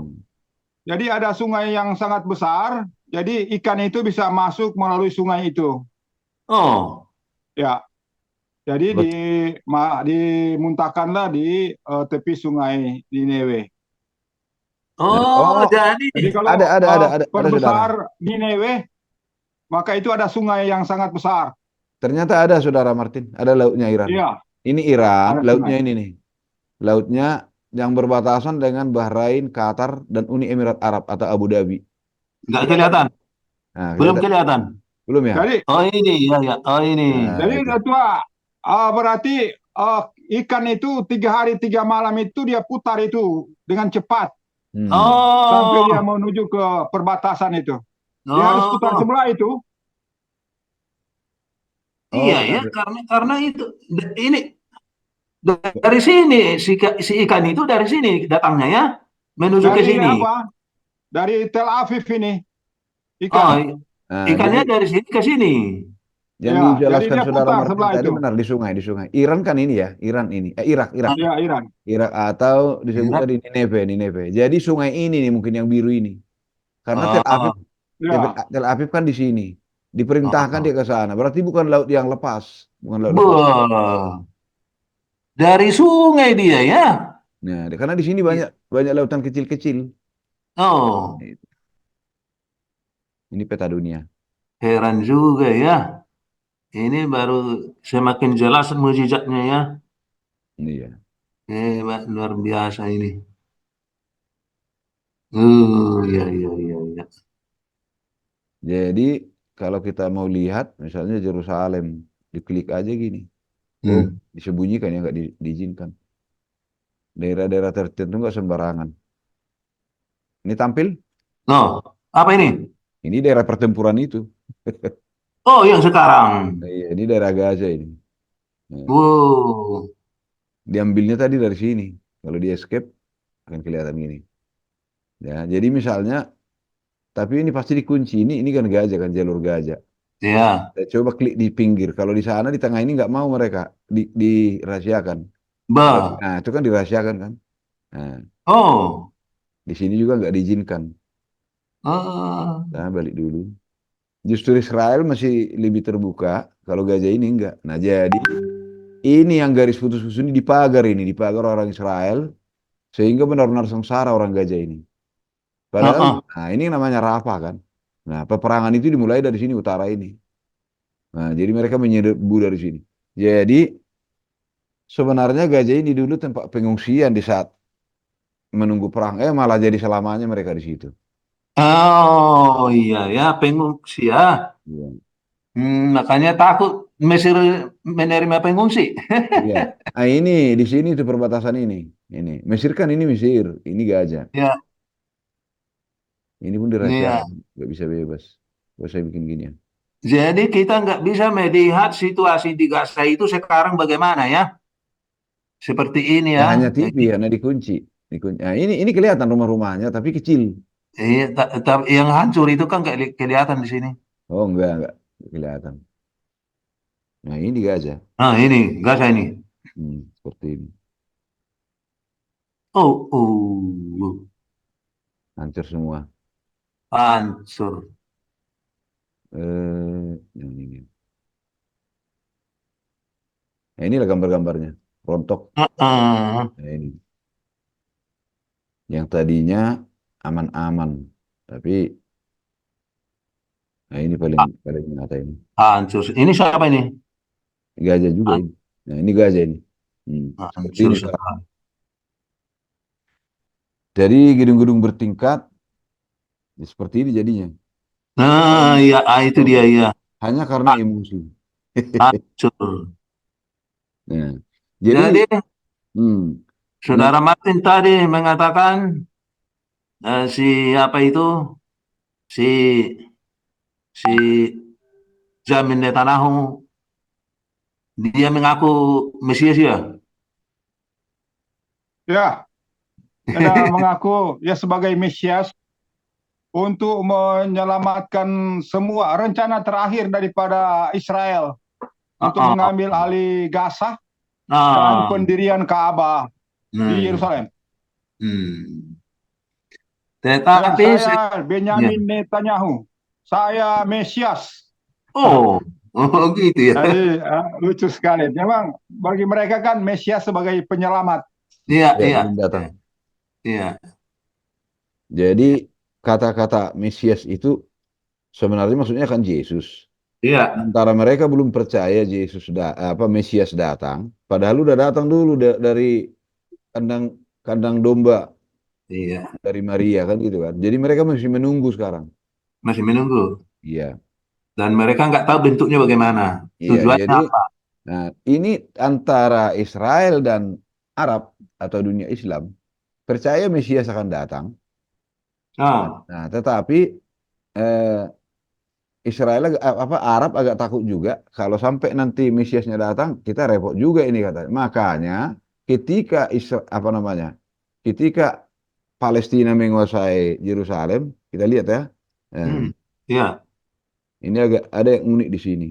Jadi ada sungai yang sangat besar. Jadi ikan itu bisa masuk melalui sungai itu. oh, Ya, jadi bet- dimuntahkanlah di tepi sungai Nineveh. oh. oh, Jadi, Jadi kalau ada saudara. perbesar Nineveh, maka itu ada sungai yang sangat besar. Ternyata ada saudara Martin. Ada lautnya Iran. Iya, Ini Iran, ada lautnya sungai. ini nih. Lautnya yang berbatasan dengan Bahrain, Qatar, dan Uni Emirat Arab atau Abu Dhabi. nggak Iya. kelihatan. Nah, Belum kelihatan? kelihatan. Belum ya? Jadi, Oh, ini, ya, ya. Oh, ini. Nah, jadi itu. tua berarti ikan itu 3 hari 3 malam itu dia putar itu dengan cepat Hmm. sampai dia Oh, menuju ke perbatasan itu. Dia harus putar oh. sebelah itu. Iya Oh, ya, karena itu ini dari sini si ikan itu dari sini datangnya ya menuju ke Dari sini. apa? Dari Tel Aviv ini Oh, ikan. nah, ikannya jadi dari sini ke sini. yang Ya, jadi dijelaskan dia saudara putar Martin sebelah tadi itu. benar di sungai. Iran kan ini ya, Iran ini, Irak. Ah, Ya, Iran. Irak atau disebut Irak. tadi Nineveh. Jadi sungai ini nih mungkin yang biru ini. Karena Oh, Ya, Tel Aviv kan di sini. Diperintahkan oh. dia ke sana. Berarti bukan laut yang lepas, bukan laut lepas. Bah, dari sungai dia ya. Nah, karena di sini banyak banyak lautan kecil-kecil. Oh, Ini peta dunia. heran juga ya. Ini baru semakin jelas mujizatnya ya. Iya. Hebat, luar biasa ini. Ya, ya, ya, ya. Jadi kalau kita mau lihat misalnya Yerusalem, diklik aja gini. Oh, Hmm. disembunyikan ya nggak diizinkan. Daerah-daerah tertentu nggak sembarangan. Ini tampil, Oh, apa ini? ini daerah pertempuran itu. Oh, yang sekarang. Iya, ini daerah Gaza ini. Nah, Wow. diambilnya tadi dari sini. Kalau di escape akan kelihatan gini. Ya, jadi misalnya, tapi ini pasti dikunci. Ini kan Gaza kan jalur Gaza. Ya. Saya coba klik di pinggir. Kalau di sana di tengah ini nggak mau mereka dirahasiakan. Bah. Nah, itu kan dirahasiakan kan. Nah, Oh. di sini juga nggak diizinkan. Ah. Nah, balik dulu. Justru Israel masih lebih terbuka. Kalau Gaza ini enggak. Nah, jadi ini yang garis putus-putus ini dipagar orang Israel sehingga benar-benar sengsara orang Gaza ini. Ah, Padahal, ah. nah ini namanya Rafah kan. Nah, peperangan itu dimulai dari sini utara ini. Nah, jadi mereka menyerbu dari sini. Jadi sebenarnya gajah ini dulu tempat pengungsian di saat menunggu perang. Malah jadi selamanya mereka di situ. Oh iya ya, pengungsi ya. Iya. Makanya takut Mesir menerima pengungsi. Iya. Ah ini di sini tuh perbatasan ini. Ini Mesir kan ini Mesir, ini gajah. Ya, Ini pun iya. dirahasiakan, nggak bisa bebas. Kalau saya bikin gini ya. Jadi kita nggak bisa melihat situasi di Gaza itu sekarang bagaimana ya. Seperti ini Ya ya. hanya TV karena dikunci. Dikunci. Nah, ini kelihatan rumah-rumahnya tapi kecil. Iya, yang hancur itu kan nggak kelihatan di sini. Oh enggak kelihatan. Nah ini gajah. Nah ini Gaza ini. Seperti ini. Oh, oh, Hancur semua. hancur. Yang ini. Nah, inilah gambar-gambarnya. Rontok. Heeh. Nah, ini. Yang tadinya aman-aman. Tapi nah ini paling paling nyata ini. Hancur. Ini siapa ini? Gajah juga ini. Nah ini gajah ini. Seperti Hancur ini sekarang. sekali. Jadi gedung-gedung bertingkat ya seperti ini jadinya. Nah, ya itu dia ya. Hanya karena emosi. Hancur. Nah, jadi Jadi hmm, nah, Saudara Martin tadi mengatakan si apa itu si si Jamin Netanyahu dia mengaku Mesias ya. Ya, dia mengaku ya sebagai Mesias untuk menyelamatkan semua rencana terakhir daripada Israel untuk Ah, ah. mengambil alih Gaza dan Nah, pendirian Ka'bah di nah, Yerusalem. hmm. Ya, Tetapi saya ya. Benyamin Netanyahu. Saya Mesias. Oh, oh gitu ya. Jadi lucu sekali. Memang bagi mereka kan Mesias sebagai penyelamat. Iya, ya iya, belum datang. iya, Jadi kata-kata Mesias itu sebenarnya maksudnya kan Yesus. iya, Sementara mereka belum percaya Mesias datang, padahal udah datang dulu dari kandang kandang domba iya. dari Maria kan gitu kan. Jadi mereka masih menunggu sekarang. Masih menunggu. Iya, Dan mereka nggak tahu bentuknya bagaimana. iya. Tujuannya Jadi apa? nah ini antara Israel dan Arab atau dunia Islam percaya Mesias akan datang. Ah, Nah, tetapi eh, Israel Arab agak takut juga kalau sampai nanti Mesiasnya datang, kita repot juga ini katanya. Makanya ketika ketika Palestina menguasai Yerusalem, kita lihat ya. Nah, iya. ini agak ada yang unik di sini.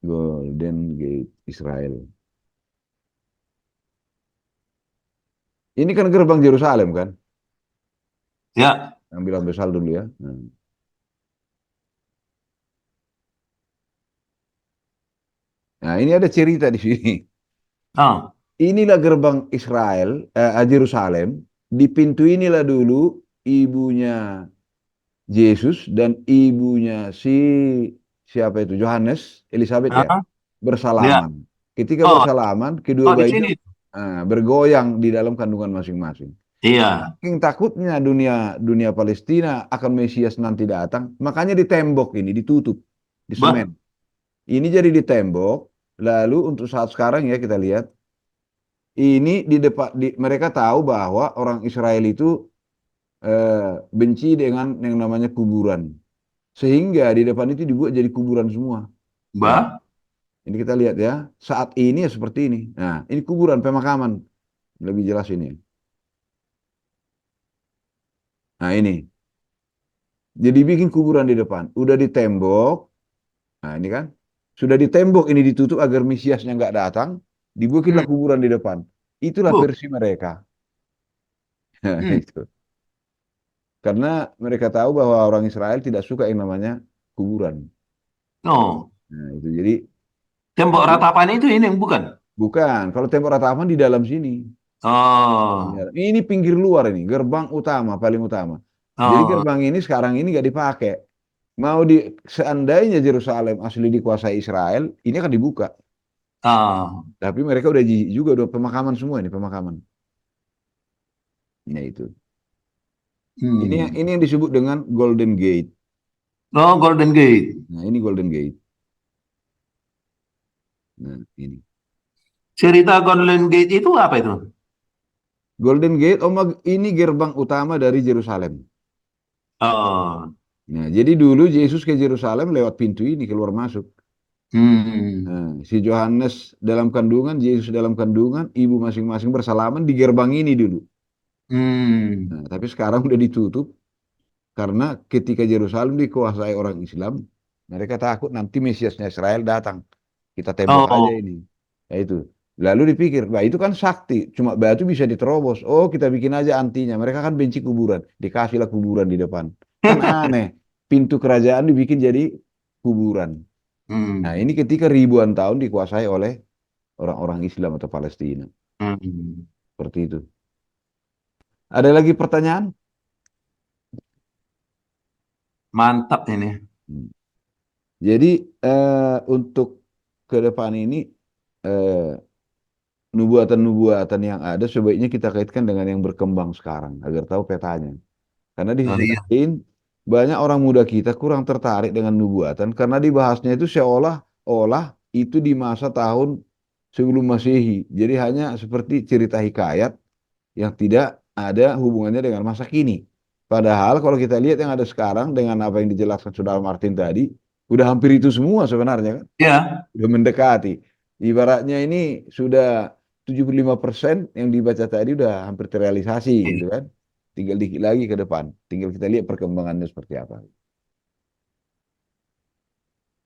Golden Gate Israel. Ini kan gerbang Yerusalem kan? Ya. Ambil saldo dulu ya. Nah, ini ada cerita di sini. Ah, Inilah gerbang Yerusalem. Di pintu inilah dulu ibunya Yesus dan ibunya siapa itu Yohanes Elizabeth ya ah, ya. bersalaman. Ketika Oh, bersalaman, kedua oh di bayinya sini. bergoyang di dalam kandungan masing-masing. Iya. Saking takutnya dunia dunia Palestina akan Mesias nanti datang, makanya di tembok ini ditutup di semen. Bah, Ini jadi di tembok. Lalu untuk saat sekarang ya kita lihat ini di depan mereka tahu bahwa orang Israel itu benci dengan yang namanya kuburan. Sehingga di depan itu dibuat jadi kuburan semua. Nah, bah. ini kita lihat ya. Saat ini ya seperti ini. Nah, ini kuburan pemakaman. Lebih jelas ini. Nah, ini. Jadi bikin kuburan di depan. Udah ditembok. Nah, ini kan. Sudah ditembok ini ditutup agar Mesiasnya nggak datang. Dibuatlah Hmm. kuburan di depan. Itulah Oh, versi mereka. Nah, hmm. itu. Karena mereka tahu bahwa orang Israel tidak suka yang namanya kuburan. Oh, Nah, itu jadi tembok ratapan itu ini bukan? bukan. Kalau tembok ratapan di dalam sini. Oh, Iya. Ini pinggir luar ini, gerbang utama, paling utama. Jadi oh, gerbang ini sekarang ini nggak dipakai. Seandainya Yerusalem asli dikuasai Israel, ini akan dibuka. Ah, Tapi mereka udah jijik juga, udah pemakaman semua ini, pemakaman. Nah itu. Ini yang disebut dengan Golden Gate. No, Golden Gate. Nah ini Golden Gate. Nah ini. Cerita Golden Gate itu apa itu? Golden Gate, ini gerbang utama dari Yerusalem. Oh, Nah, jadi dulu Yesus ke Yerusalem lewat pintu ini keluar masuk. hmm, Nah, si Yohanes dalam kandungan, Yesus dalam kandungan, ibu masing-masing bersalaman di gerbang ini dulu. hmm. Nah, tapi sekarang udah ditutup karena ketika Yerusalem dikuasai orang Islam, mereka takut nanti Mesiasnya Israel datang. Kita tembak aja Oh, ini. Ya itu. Lalu dipikir, bah itu kan sakti, cuma batu bisa diterobos. Oh, kita bikin aja antinya. Mereka kan benci kuburan, dikasihlah kuburan di depan. Kan aneh, pintu kerajaan dibikin jadi kuburan. Nah, hmm, ini ketika ribuan tahun dikuasai oleh orang-orang Islam atau Palestina. hmm. Seperti itu. Ada lagi pertanyaan? Mantap ini. Hmm. Jadi untuk ke depan ini eh, nubuatan-nubuatan yang ada sebaiknya kita kaitkan dengan yang berkembang sekarang agar tahu petanya. Karena di Oh sisi iya. lain banyak orang muda kita kurang tertarik dengan nubuatan karena dibahasnya itu seolah-olah itu di masa tahun sebelum Masehi. Jadi hanya seperti cerita hikayat yang tidak ada hubungannya dengan masa kini. Padahal kalau kita lihat yang ada sekarang dengan apa yang dijelaskan Saudara Martin tadi, udah hampir itu semua sebenarnya kan, Ya, udah mendekati. Ibaratnya ini sudah 75% yang dibaca tadi udah hampir terrealisasi gitu kan. Tinggal dikit lagi ke depan. Tinggal kita lihat perkembangannya seperti apa.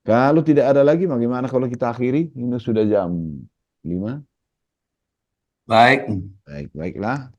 Kalau tidak ada lagi, bagaimana kalau kita akhiri? Ini sudah jam 5. baik. Baik, baiklah.